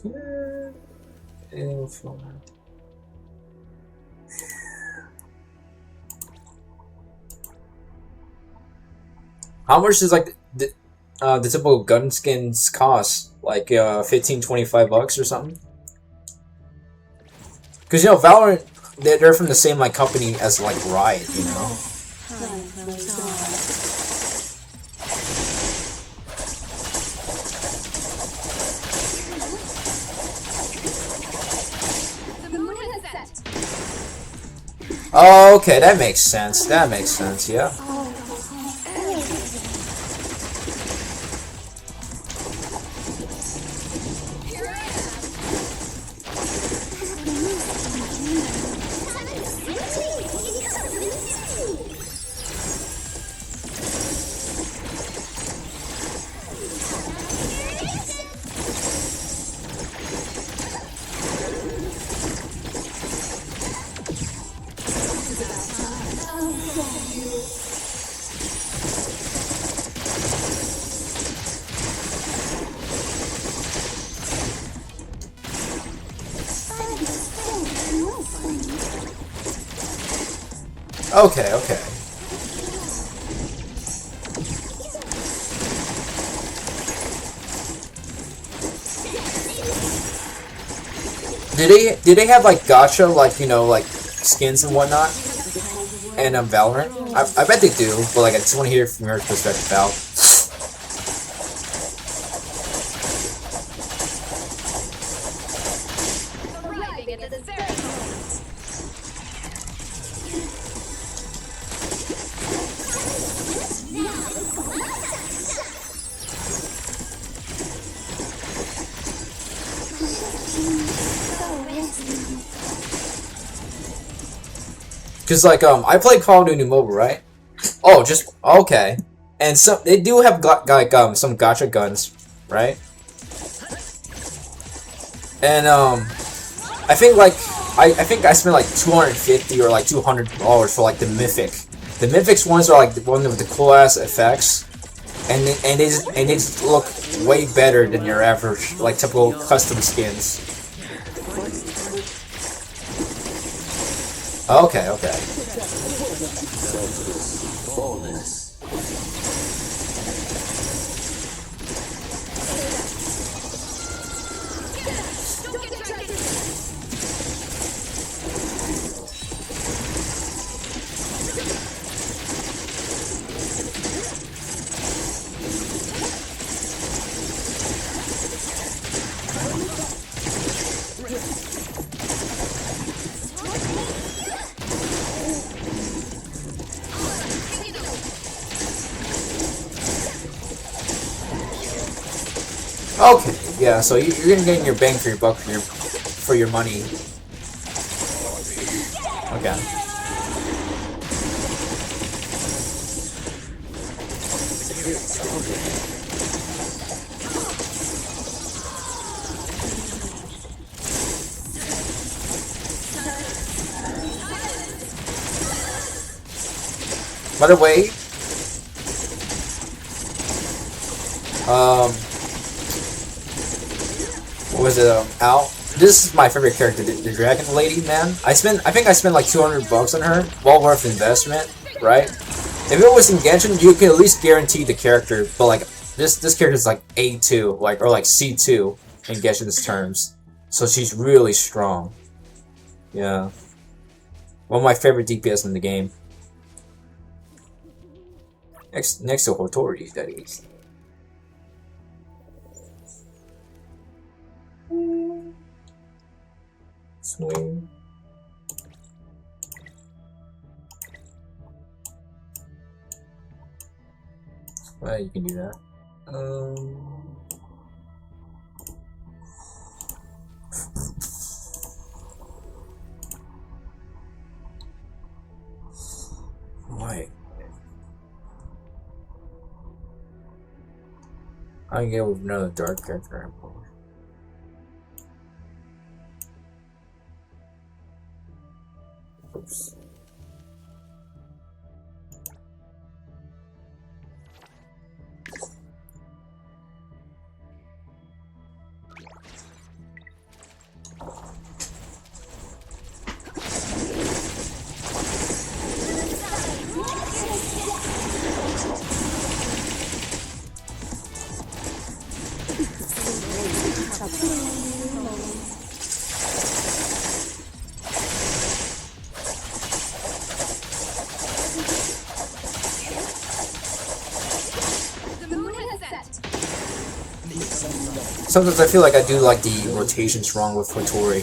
Here. How much does like the typical gun skins cost? Like 15-25 bucks or something? Because, you know, Valorant, they're from the same, like, company as, like, Riot, you know? Time moves on. The moon has set. Oh, okay, that makes sense. That makes sense, yeah. Here I am. Okay, okay. Did they have like gacha, like, you know, like skins and whatnot? And Valorant? I bet they do, but like I just want to hear from your perspective, Val. Arriving at this very moment. Cause like I play Call of Duty Mobile, right? Oh, just okay. And some they do have like some gacha guns, right? And I think like I think I spent like $250 or like $200 for like the mythic. The mythics ones are like the one with the cool ass effects, and they just look way better than your average like typical custom skins. Okay, okay. Don't get distracted. Okay, yeah. So you're gonna get your bang for your buck for your money. Okay. By the way, what was it? Al. This is my favorite character, the Dragon Lady, man. I think I spent like $200 on her. Well worth investment, right? If it was in Genshin, you could at least guarantee the character. But like this character is like A2, like or like C2 in Genshin's terms. So she's really strong. Yeah. One of my favorite DPS in the game. Next to Hotori, that is. Swing. Well, you can do that. Wait. I can get with another dark character. Oops. sometimes I feel like I do like the rotations wrong with Kotori.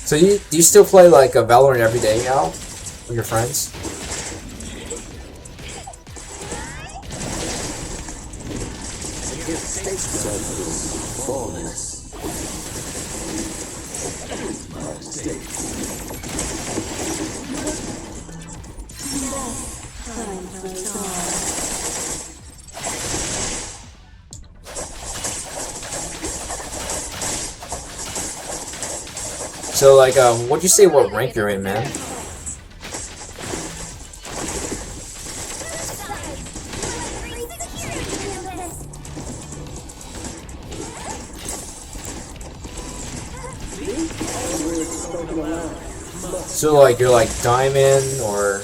So do you still play like a Valorant every day now with your friends? So like, what'd you say what rank you're in, man? So like, you're like diamond or...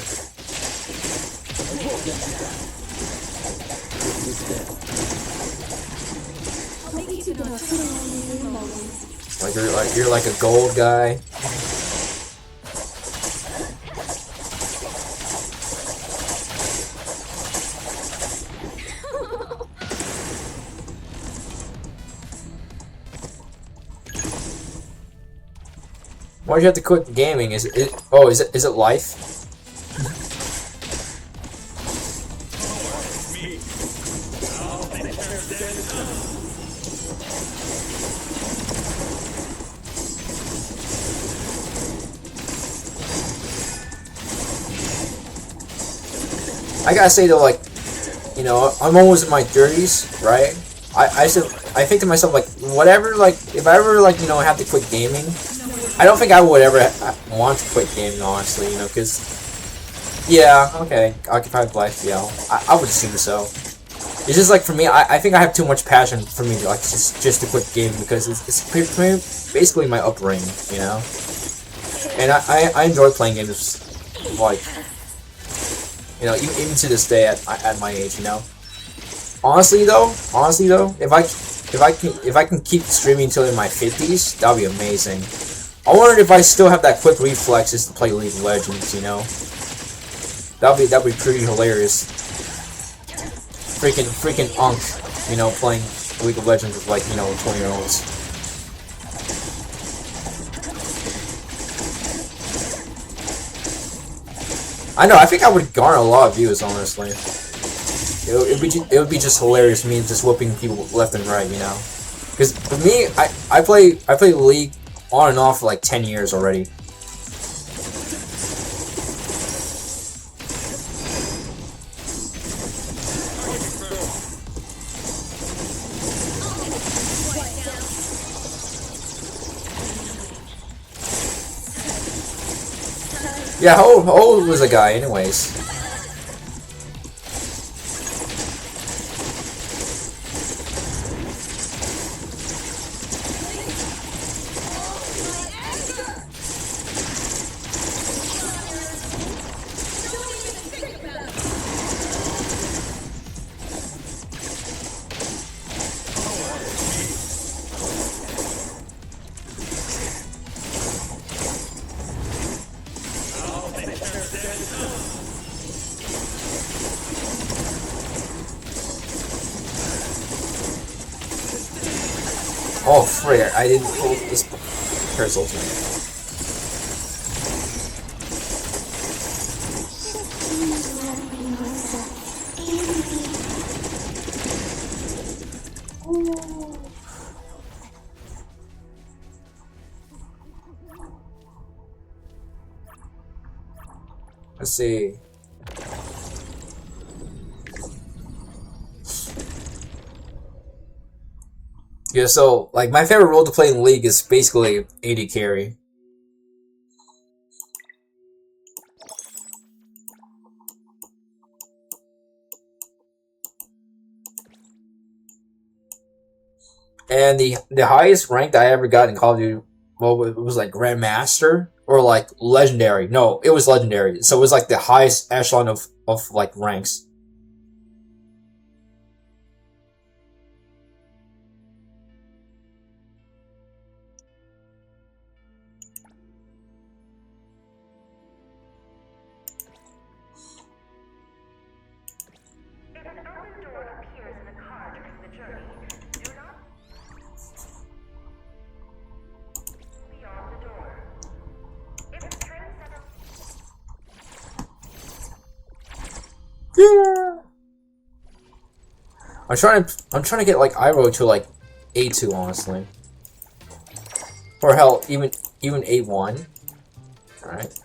You're like a gold guy. Why'd you have to quit gaming? Is it life? I gotta say though, like, you know, I'm almost in my 30s, right? I think to myself, like, whatever, like, if I ever, like, you know, have to quit gaming, I don't think I would ever want to quit gaming, honestly, you know, because, yeah, okay, occupied life, yeah, I would assume so. It's just like, for me, I think I have too much passion for me to, like, just to quit gaming, because it's basically my upbringing, you know? And I enjoy playing games, like, you know, even to this day at my age, you know. Honestly though, if I can keep streaming until in my 50s, that'd be amazing. I wondered if I still have that quick reflexes to play League of Legends, you know. That'd be pretty hilarious. Freaking Unk, you know, playing League of Legends with, like, you know, 20-year-olds. I know, I think I would garner a lot of views, honestly. It would be just hilarious, me just whooping people left and right, you know? Because for me, I play League on and off for like 10 years already. Yeah, how old was the guy anyways? Oh frick, I didn't pull this Paris ultimate. Let's see. Yeah, so, like, my favorite role to play in League is basically AD carry. And the highest rank that I ever got in Call of Duty, well, it was like Grandmaster or like Legendary. No, it was Legendary. So it was like the highest echelon of like ranks. Yeah. I'm trying to get like Iroh to like A2 honestly. Or hell, even A1. Alright.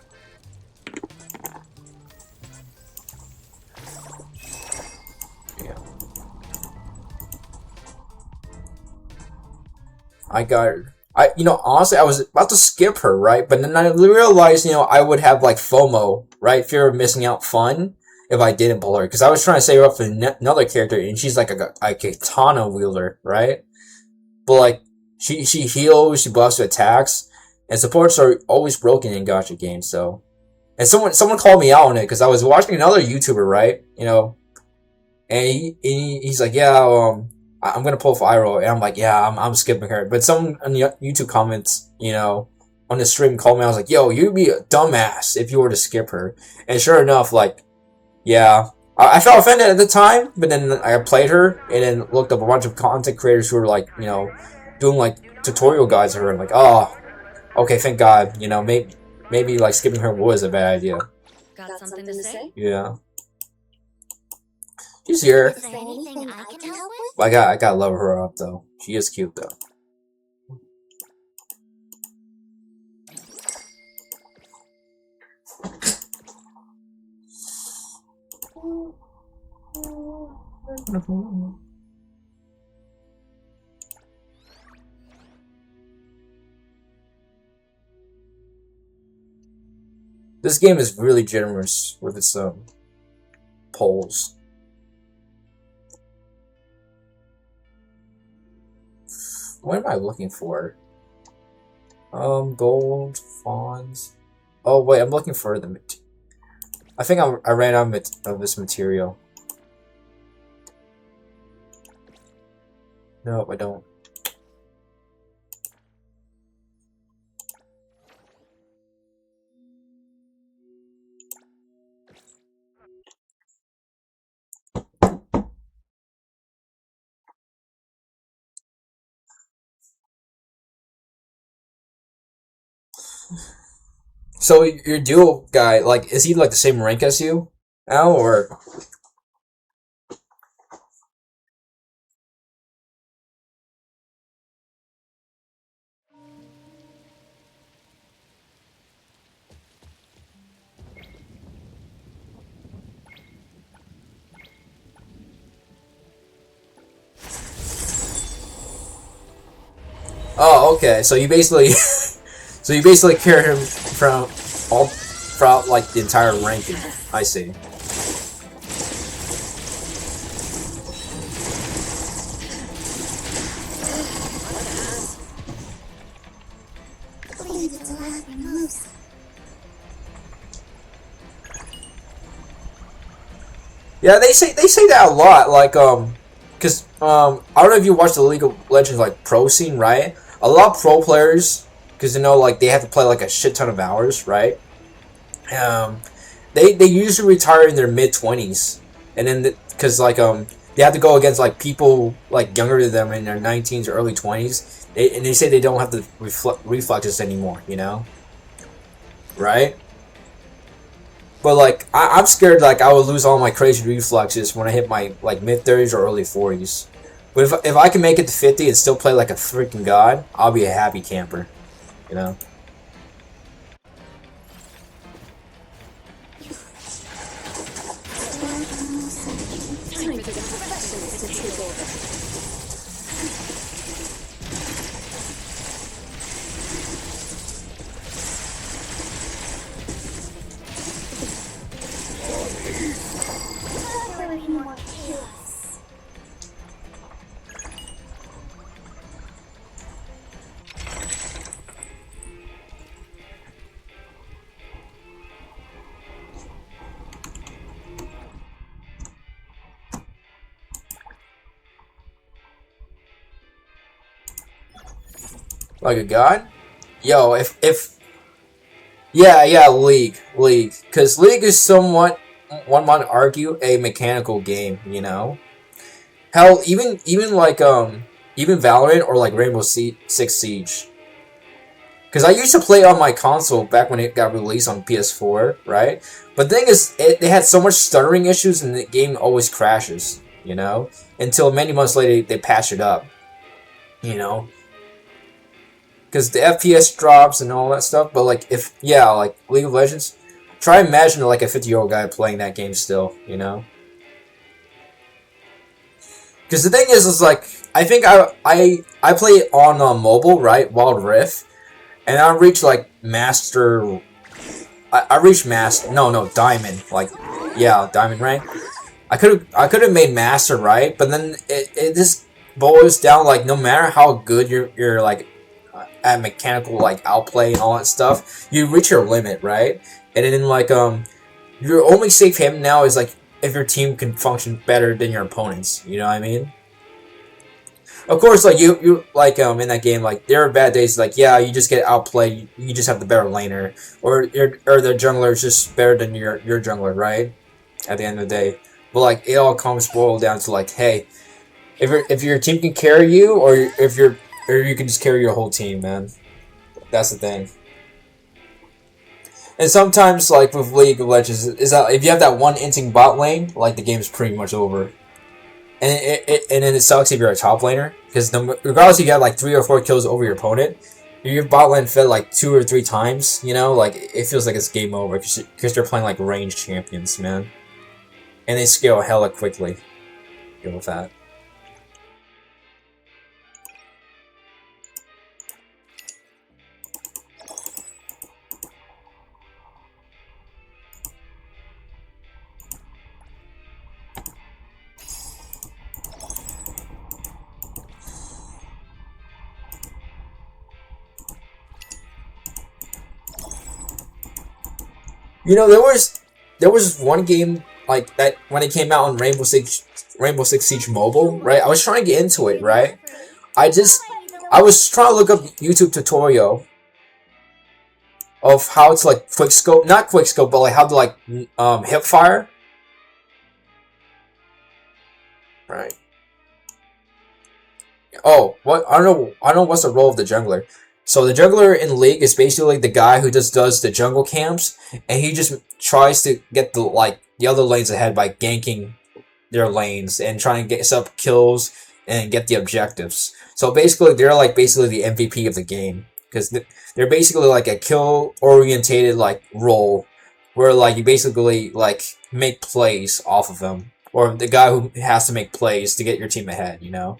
Yeah. Honestly, I was about to skip her, right? But then I realized, I would have like FOMO, right? Fear of missing out fun if I didn't pull her. Because I was trying to save her up for another character, and she's like a katana wielder, right? But like, she heals, she buffs her attacks, and supports are always broken in gacha games, so. And someone called me out on it, because I was watching another YouTuber, right? And he's like, yeah, I'm gonna pull for Iroh, and I'm like, yeah, I'm skipping her. But someone on the YouTube comments, on the stream called me. I was like, yo, you'd be a dumbass if you were to skip her. And sure enough, like, yeah, I felt offended at the time, but then I played her and then looked up a bunch of content creators who were like, doing like tutorial guides of her, and like, oh, okay, thank God, maybe like skipping her was a bad idea. Got something to say? Yeah. She's here. Is there anything I can help with? I gotta love her up though. She is cute though. This game is really generous with its polls. What am I looking for? Gold, fawns. Oh wait, I'm looking for the. I think I ran out of this material. No, I don't. So your duo guy, like, is he like the same rank as you, Al, or? Oh, okay. So you basically, carry him throughout like the entire ranking. I see. Leave it to last moves. Yeah, they say that a lot. Like, because I don't know if you watch the League of Legends like pro scene, right? A lot of pro players, because like they have to play like a shit ton of hours, right? They usually retire in their mid-20s, and then because like they have to go against like people like younger than them in their 19s or early 20s, and they say they don't have the reflexes anymore, right? But like I'm scared like I would lose all my crazy reflexes when I hit my like mid-30s or early 40s. But if I can make it to 50 and still play like a freaking god, I'll be a happy camper, Like a god? Yo, if yeah, League. Because League is somewhat, one might argue, a mechanical game, you know? Hell, even like, even Valorant or like Rainbow Six Siege. Because I used to play on my console back when it got released on PS4, right? But the thing is, they had so much stuttering issues and the game always crashes, you know? Until many months later, they patch it up, you know? Because the FPS drops and all that stuff, but like, like League of Legends, try imagine like a 50-year-old guy playing that game still, you know? Because the thing is like, I think I play it on mobile, right? Wild Rift. And I reached like master. I reached master. No, diamond. Like, yeah, diamond rank. I could have made master, right? But then it just boils down like no matter how good you're like at mechanical like outplay and all that stuff, you reach your limit, right? And then like your only safe haven now is like if your team can function better than your opponents. You know what I mean? Of course, like you like in that game, like there are bad days. Like yeah, you just get outplayed. You just have the better laner, or the jungler is just better than your jungler, right? At the end of the day, but like it all comes boiled down to like, hey, if your team can carry you, or you can just carry your whole team, man. That's the thing. And sometimes, like with League of Legends, is that if you have that one inting bot lane, like the game is pretty much over. And then it sucks if you're a top laner, because regardless if you have like 3 or 4 kills over your opponent, if your bot lane fed like 2 or 3 times, you know, like it feels like it's game over because you're playing like ranged champions, man. And they scale hella quickly. Deal with that. You know, there was one game like that when it came out on Rainbow Six Siege Mobile, right? I was trying to get into it, right? I was trying to look up YouTube tutorial of how to like not quick scope, but like how to like hip fire. Right. Oh, what I don't know what's the role of the jungler. So the jungler in League is basically the guy who just does the jungle camps, and he just tries to get the other lanes ahead by ganking their lanes and trying to get up kills and get the objectives. So basically, they're like basically the MVP of the game because they're basically like a kill orientated like role where like you basically like make plays off of them, or the guy who has to make plays to get your team ahead. You know,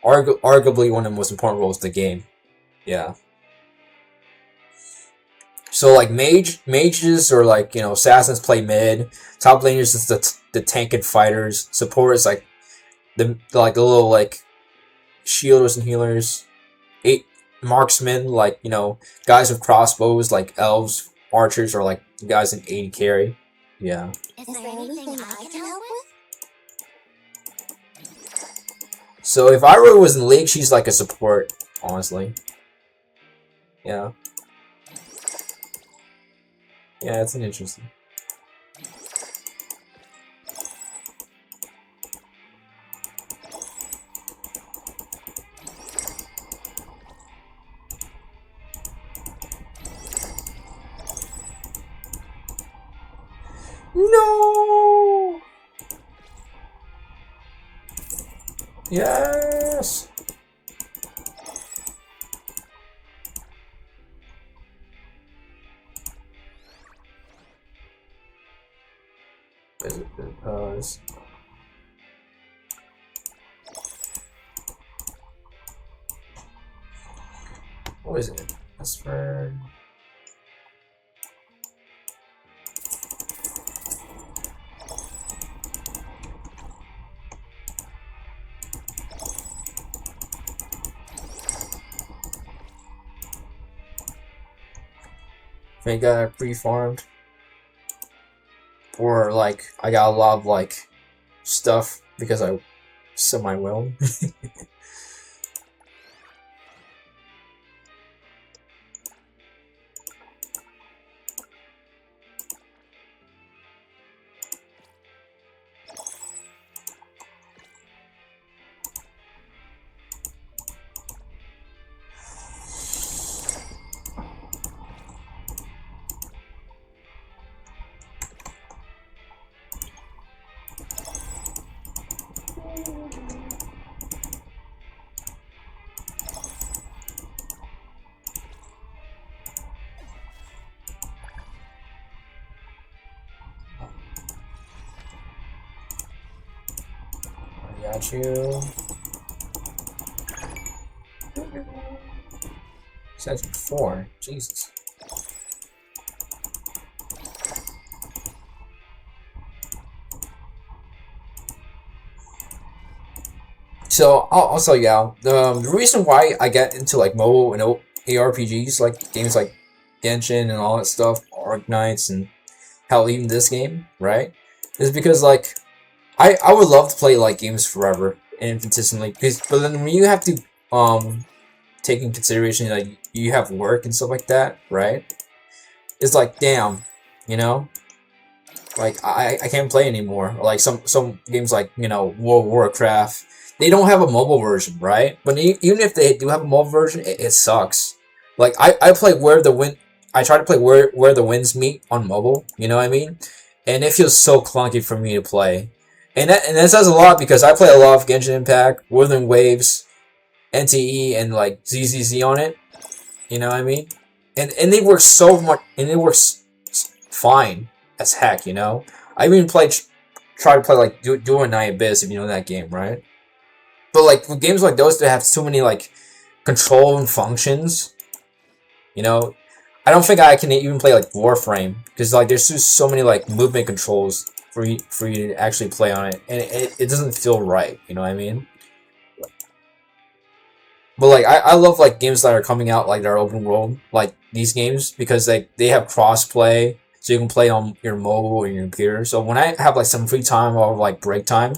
arguably one of the most important roles of the game. Yeah. So like mages or like, you know, assassins play mid. Top laners is the tank and fighters. Support is like the little like shielders and healers. 8 marksmen, like, you know, guys with crossbows like elves, archers, or like guys in AD carry. Yeah. Is there anything I can help with? So if Iroh was in League, she's like a support, honestly. Yeah. Yeah, it's an interesting. No. Yes. Pose. What is it? That's for. I think I pre-farmed. Or like I got a lot of like stuff because I semi-will. Got you. Section 4. Jesus. So I'll tell you out. The reason why I get into like mobile and ARPGs, like games like Genshin and all that stuff, Arknights, and hell, even this game, right? Is because like I would love to play like games forever and infinitesimally, but then when you have to take in consideration that you have work and stuff like that, right? It's like damn, you know, like I can't play anymore. Like some games like, you know, World of Warcraft, they don't have a mobile version, right? But even if they do have a mobile version, it sucks. Like I play Where the Wind. I try to play Where the Winds Meet on mobile. You know what I mean? And it feels so clunky for me to play. And that says a lot because I play a lot of Genshin Impact, Wuthering Waves, NTE, and like ZZZ on it. You know what I mean? And they work so much, and it works fine as heck. You know? I even try to play like Duo Night Abyss, if you know that game, right? But like with games like those that have so many like control and functions, you know, I don't think I can even play like Warframe because like there's just so many like movement controls for you to actually play on it, and it doesn't feel right. You know what I mean? But like I love like games that are coming out like they're open world, like these games, because they have crossplay, so you can play on your mobile or your computer. So when I have like some free time or like break time,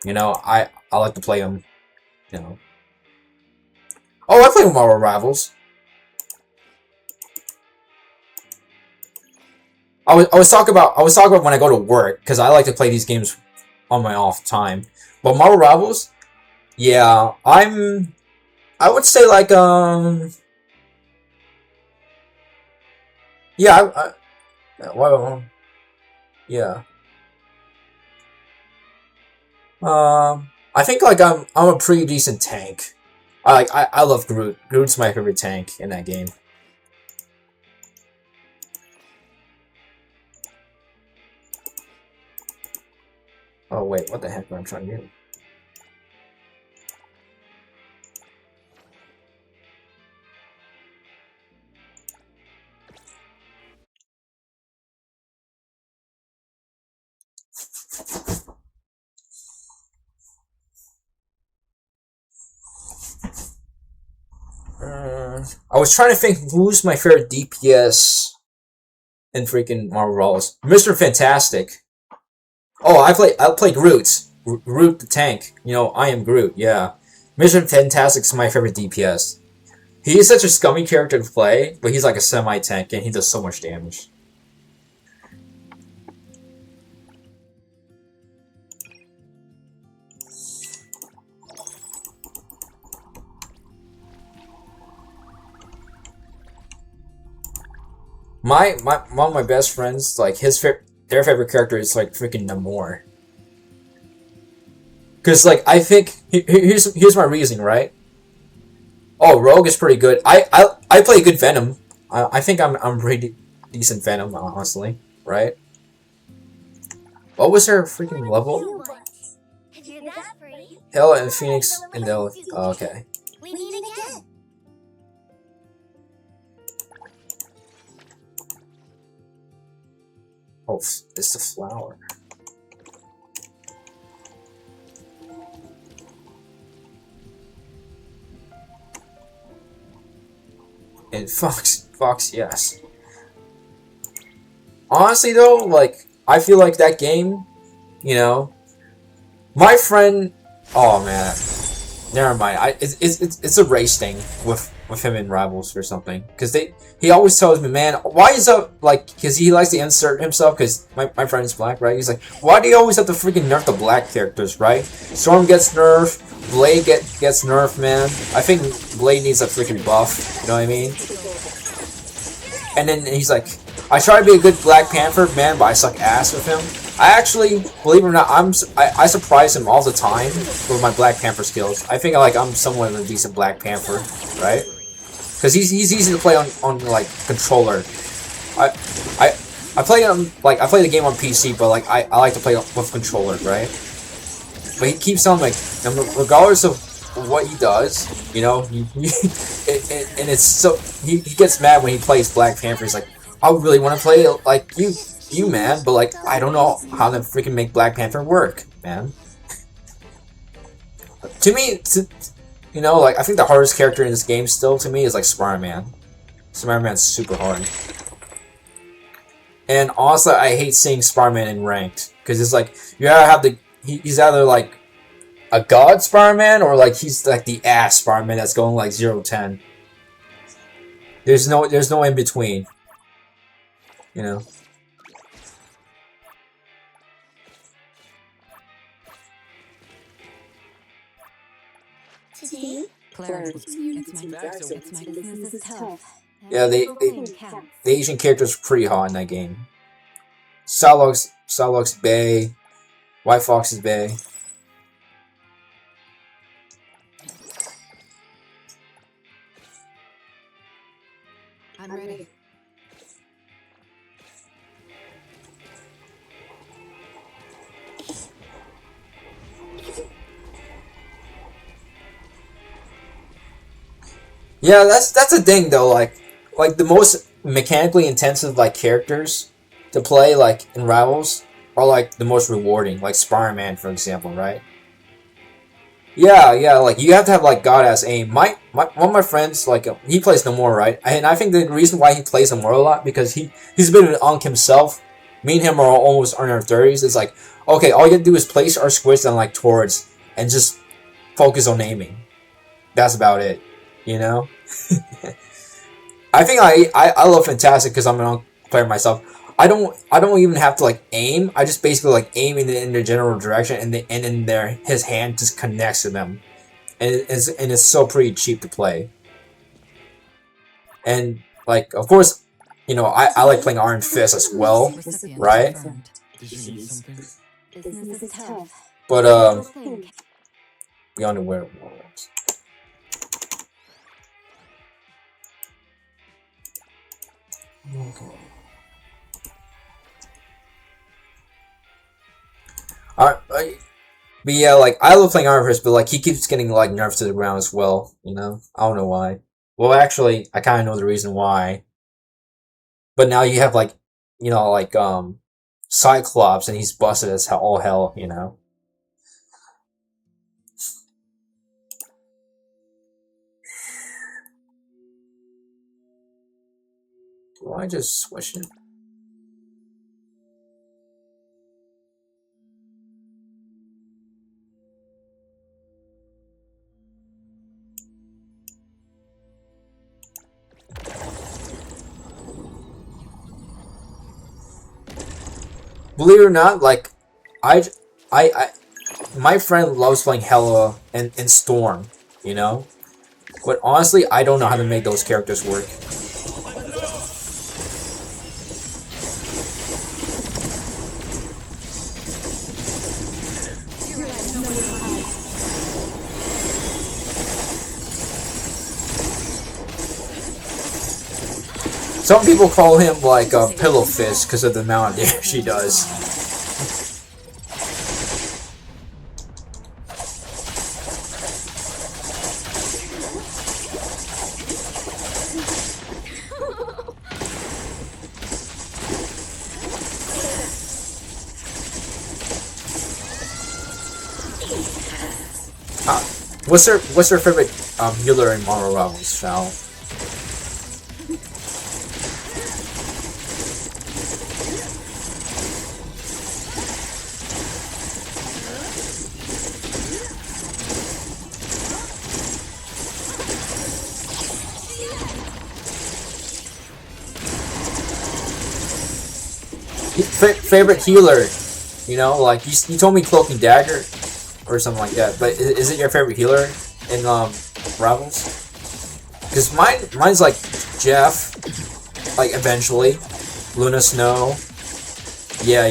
you know, I like to play them, you know. Oh, I play with Marvel Rivals. I was talking about when I go to work, because I like to play these games on my off time. But Marvel Rivals, yeah, I would say like yeah, well, yeah. I think like I'm a pretty decent tank. I love Groot. Groot's my favorite tank in that game. Oh wait, what the heck am I trying to do? I was trying to think who's my favorite DPS in freaking Marvel Rivals. Mr. Fantastic. Oh, I play Groot. Groot the tank. You know, I am Groot. Yeah, Mr. Fantastic's my favorite DPS. He is such a scummy character to play, but he's like a semi-tank and he does so much damage. One of my best friends, like their favorite character is like freaking Namor. Cause like I think here's my reasoning, right? Oh, Rogue is pretty good. I play good Venom. I think I'm pretty decent Venom, honestly, right? What was her freaking level? Hela and Phoenix and Del. Oh, okay. We meet again. Oh, it's the flower. And Fox, yes. Honestly though, like, I feel like that game, you know, my friend, oh man, never mind. It's a race thing with him in Rivals or something, because he always tells me, man, why is that, like, because he likes to insert himself, because my friend is black, right? He's like, why do you always have to freaking nerf the black characters, right? Storm gets nerfed, Blade gets nerfed, man. I think Blade needs a freaking buff, you know what I mean? And then he's like, I try to be a good Black Panther, man, but I suck ass with him. I actually, believe it or not, I surprise him all the time with my Black Panther skills. I think I'm somewhat of a decent Black Panther, right? Because he's easy to play on like controller. I play the game on PC, but like I like to play with controller, right? but he keeps on like, regardless of what he does, you know, and it's so he gets mad when he plays Black Panther. He's like, I really want to play it like you man, but like I don't know how to freaking make Black Panther work, man. To me, you know, like I think the hardest character in this game still to me is like Spider-Man. Spider-Man's super hard. And also, I hate seeing Spider-Man in ranked because it's like you gotta have the he's either like a god Spider-Man or like he's like the ass Spider-Man that's going like 0-10. There's no in between. You know. Today, Clarity. it's my business is tough. Yeah, the Asian characters are pretty hot in that game. Psylocke's Bay, White Fox is Bay. I'm ready. Yeah, that's the thing though. Like the most mechanically intensive like characters to play like in Rivals are like the most rewarding. Like Spider-Man, for example, right? Yeah, like you have to have like god ass aim. One of my friends like he plays Nomura, right? And I think the reason why he plays Nomura a lot because he's been an Ankh himself. Me and him are almost in our 30s. It's like okay, all you have to do is place our squids on like turrets and just focus on aiming. That's about it. You know, I think I love Fantastic because I'm an player myself. I don't even have to like aim. I just basically like aim in the general direction, and in there his hand just connects to them, and it's so pretty cheap to play. And like of course, you know I like playing Iron Fist as well, right? Did you need something? Business is tough. But beyond the werewolves. Okay. Alright, but yeah, like I love playing Iron Fist, but like he keeps getting like nerfed to the ground as well. You know, I don't know why. Well, actually, I kind of know the reason why. But now you have like, you know, like Cyclops, and he's busted as all hell. You know. Do I just switch it? Believe it or not, like, my friend loves playing Hela and Storm, you know? But honestly, I don't know how to make those characters work. Some people call him like a pillow fist because of the amount of damage she does. What's your favorite healer in Marvel Rivals, Shao? Favorite healer, you know, like you told me Cloak and Dagger or something like that, but is it your favorite healer in Rivals? Because mine's like Jeff, like eventually, Luna Snow, yeah.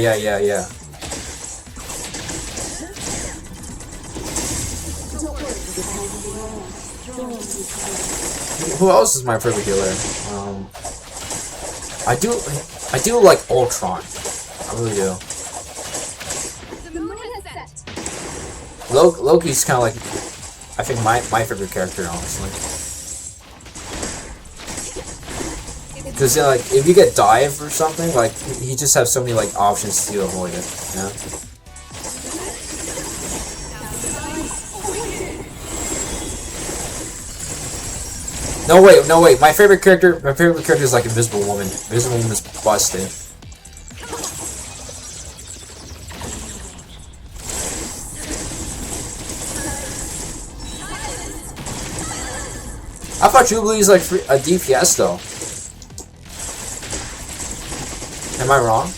Who else is my favorite healer? I do like Ultron. I really do. The moon has set. Loki's kind of like, I think my favorite character, honestly. Because like, if you get dive or something, like he just has so many like options to avoid it. You know? No wait. My favorite character is like Invisible Woman. Invisible Woman is busted. I thought Jubilee is like a DPS though. Am I wrong?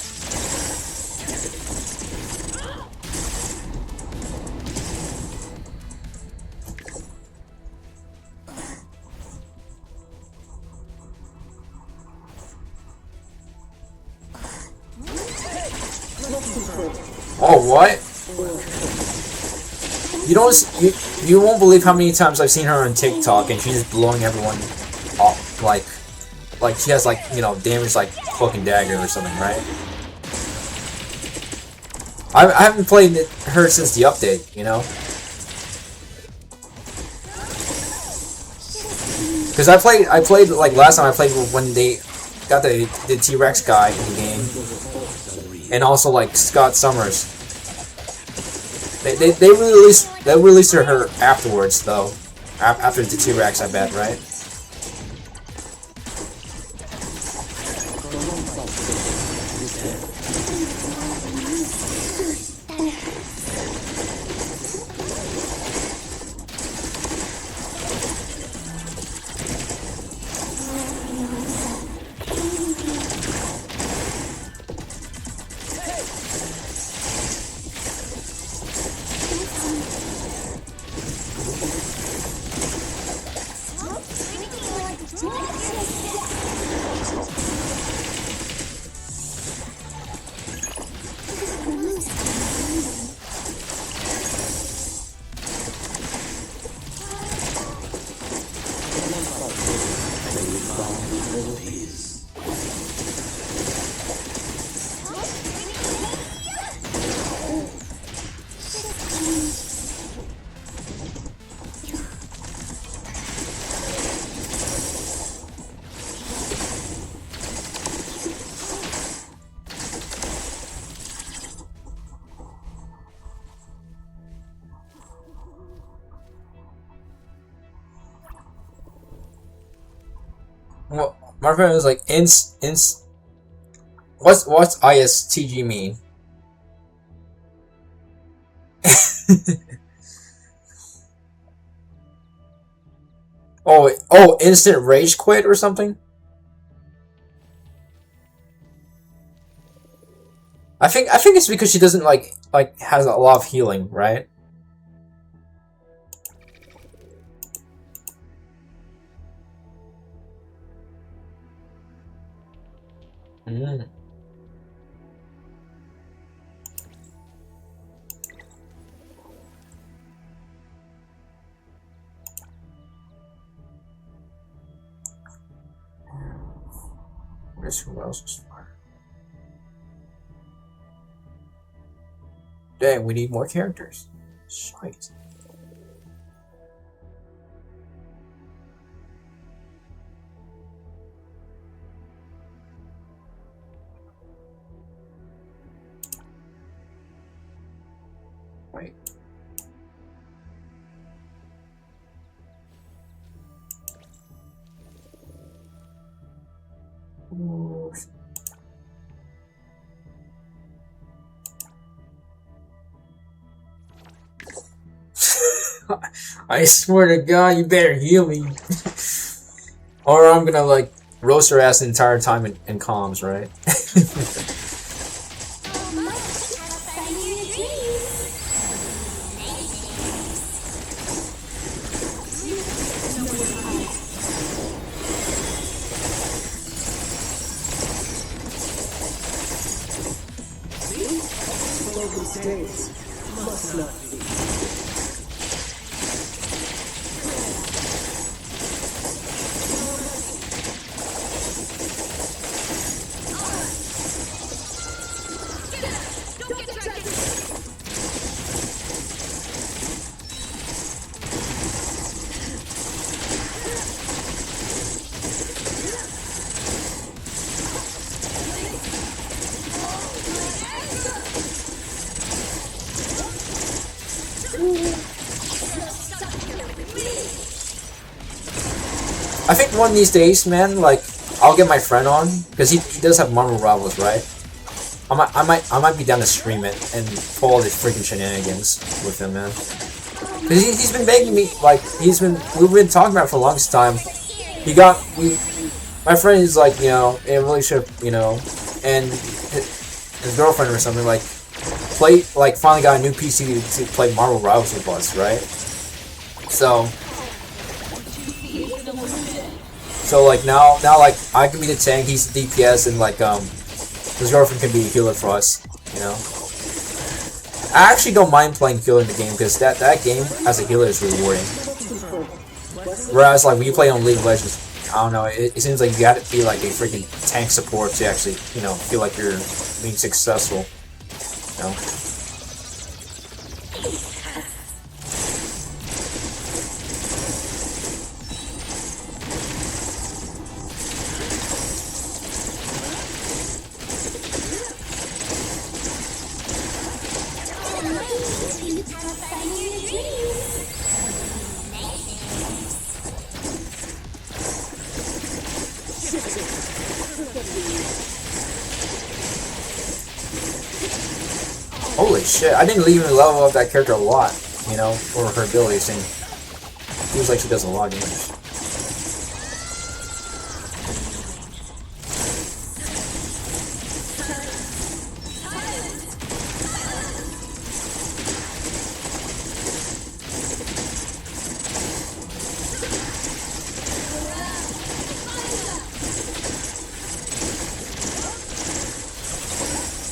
Oh, what? You don't. You won't believe how many times I've seen her on TikTok, and she's just blowing everyone up, like she has like, you know, damage like Cloak and Dagger or something, right? I haven't played her since the update, you know. Because I played like last time I played when they got the T-Rex guy in the game, and also like Scott Summers. They released her afterwards though, after the T-Rex, I bet, right? Well, my friend was like, what's ISTG mean? oh, instant rage quit or something? I think it's because she doesn't like has a lot of healing, right? Mm. Where's who else is fire? Dang, we need more characters. Shite. Wait. Ooh. I swear to God, you better heal me. Or I'm gonna like roast her ass the entire time in comms, right? I think one of these days, man, like I'll get my friend on because he does have Marvel Rivals, right? I might be down to stream it and pull all these freaking shenanigans with him, man. Cause he's been begging me, like we've been talking about it for the longest time. My friend is like, you know, in a relationship, you know, and his girlfriend or something like finally got a new PC to play Marvel Rivals with us, right? So like now like I can be the tank, he's the DPS, and like his girlfriend can be a healer for us, you know. I actually don't mind playing healer in the game because that game as a healer is rewarding. Whereas like when you play on League of Legends, I don't know, it seems like you gotta be like a freaking tank support to actually, you know, feel like you're being successful, you know. Holy shit, I didn't even level up that character a lot, you know, for her abilities, and it feels like she does a lot of damage.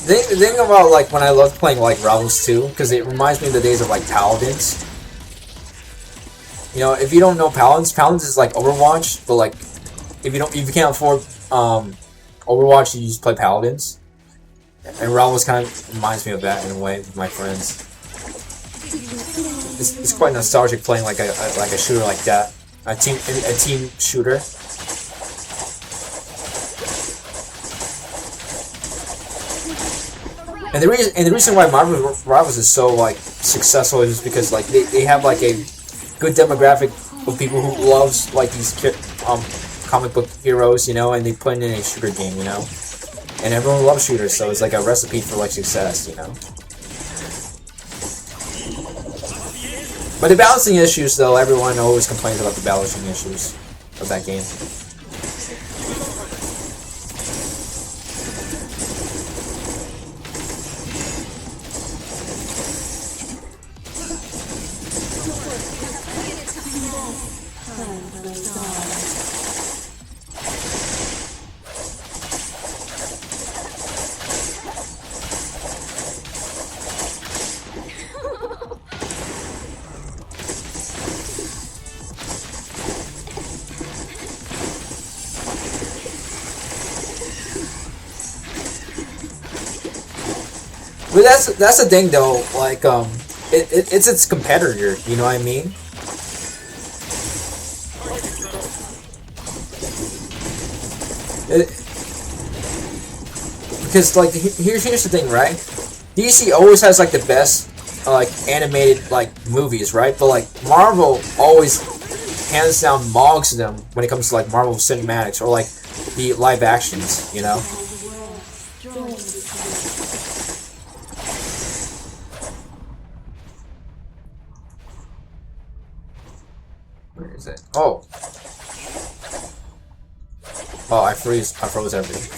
The thing about like when I love playing like Rivals 2, because it reminds me of the days of like Paladins. You know, if you don't know Paladins is like Overwatch, but like if you can't afford Overwatch, you just play Paladins. And Rivals kind of reminds me of that in a way with my friends. It's quite nostalgic playing like a shooter like that, a team shooter. And the reason why Marvel Rivals is so like successful is because like they have like a good demographic of people who loves like these comic book heroes, you know, and they put it in a shooter game, you know, and everyone loves shooters, so it's like a recipe for like success, you know. But the balancing issues, though, everyone always complains about the balancing issues of that game. But that's the thing though, like it's its competitor, you know what I mean? Because like here's the thing, right? DC always has like the best like animated like movies, right? But like Marvel always hands down mogs them when it comes to like Marvel cinematics or like the live actions, you know? Where is it? Oh. Oh, I froze everything.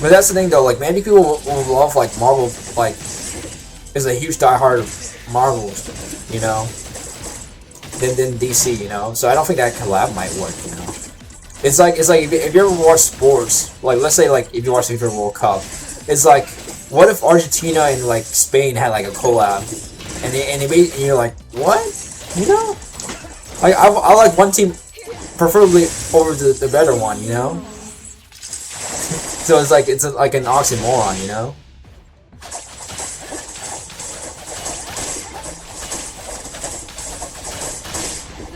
But that's the thing though, like many people will love like Marvel, like is a huge diehard of Marvel, you know, than DC, you know. So I don't think that collab might work, you know. It's like if you ever watch sports, like let's say like if you watch the FIFA World Cup, it's like what if Argentina and like Spain had like a collab, and they made, and you're like what, you know? Like I like one team preferably over the better one, you know. So it's like an oxymoron, you know.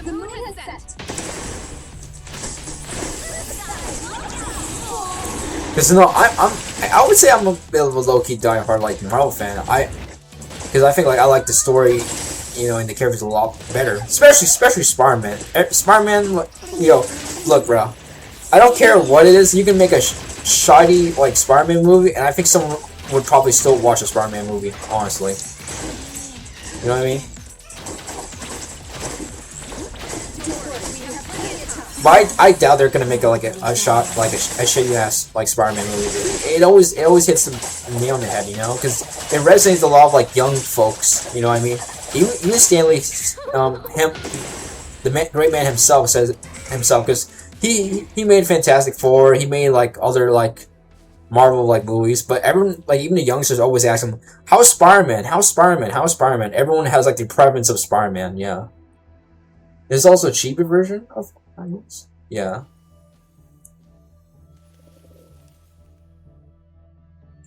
The moon has set. Because no, I'm I would say I'm a bit of a low-key die-hard like Marvel fan. Because I think like I like the story, you know, and the characters a lot better. Especially Spider-Man. Spider-Man, you know, look, bro. I don't care what it is. You can make a shoddy like Spider-Man movie, and I think someone would probably still watch a Spider-Man movie. Honestly, you know what I mean? But I doubt they're gonna make a shot like a shitty ass like Spider-Man movie. It always hits the nail on the head, you know, because it resonates with a lot of like young folks. You know what I mean? Even Stanley, great man himself says himself, because he made Fantastic Four. He made like other like Marvel like movies, but everyone like even the youngsters always ask him, "How's Spider-Man? How's Spider-Man? How's Spider-Man?" Everyone has like the preference of Spider-Man. Yeah. There's also a cheaper version of Onions. Yeah.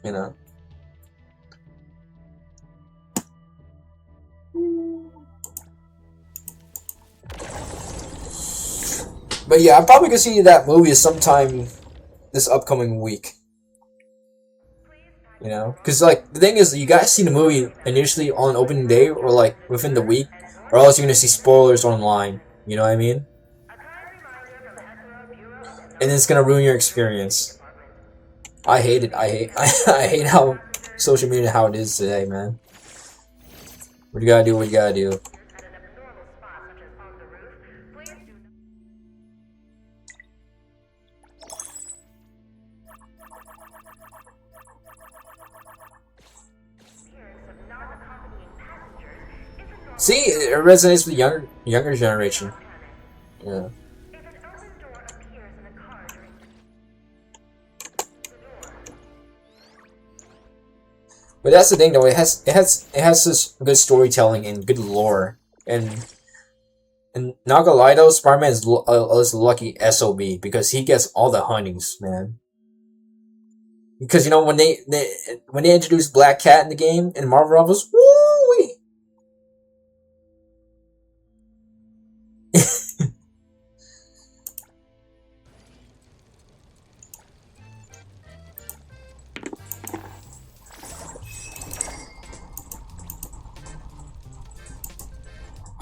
You know. But yeah, I'm probably gonna see that movie sometime this upcoming week. You know, because like the thing is, you gotta see the movie initially on opening day or like within the week, or else you're gonna see spoilers online. You know what I mean? And it's gonna ruin your experience. I hate it. I hate how social media how it is today, man. What you gotta do? What you gotta do? See, it resonates with the younger generation. Yeah. But that's the thing, though. It has this good storytelling and good lore, and not gonna lie though, Spider-Man is lucky SOB because he gets all the huntings, man. Because you know when they introduced Black Cat in the game in Marvel Rivals, woo!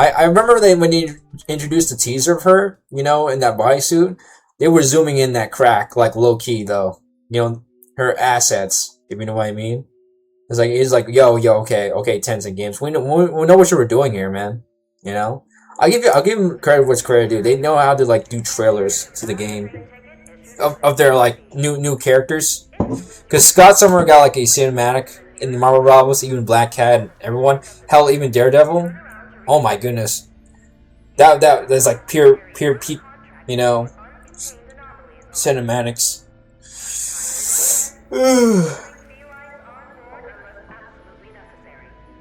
I remember when they introduced the teaser of her, you know, in that bodysuit, they were zooming in that crack, like low key though. You know, her assets, if you know what I mean. It's like, yo, okay, Tencent Games. We know what you were doing here, man. You know? I'll give them credit what's credit due. They know how to like do trailers to the game. Of their like new characters. Cause Scott Summer got like a cinematic in the Marvel Rivals, even Black Cat and everyone. Hell, even Daredevil. Oh my goodness, that's like pure peak, you know, cinematics.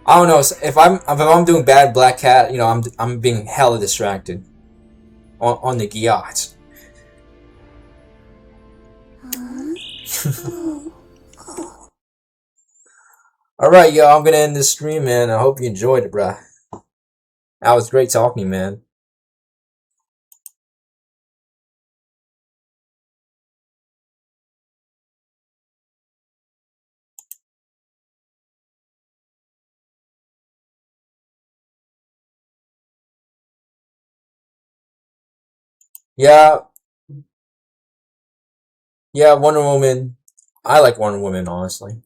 I don't know if I'm doing bad Black Cat, you know, I'm being hella distracted on the gachas. All right, yo, I'm gonna end this stream, man. I hope you enjoyed it, bruh. That was great talking to you, man. Yeah, yeah, Wonder Woman. I like Wonder Woman, honestly.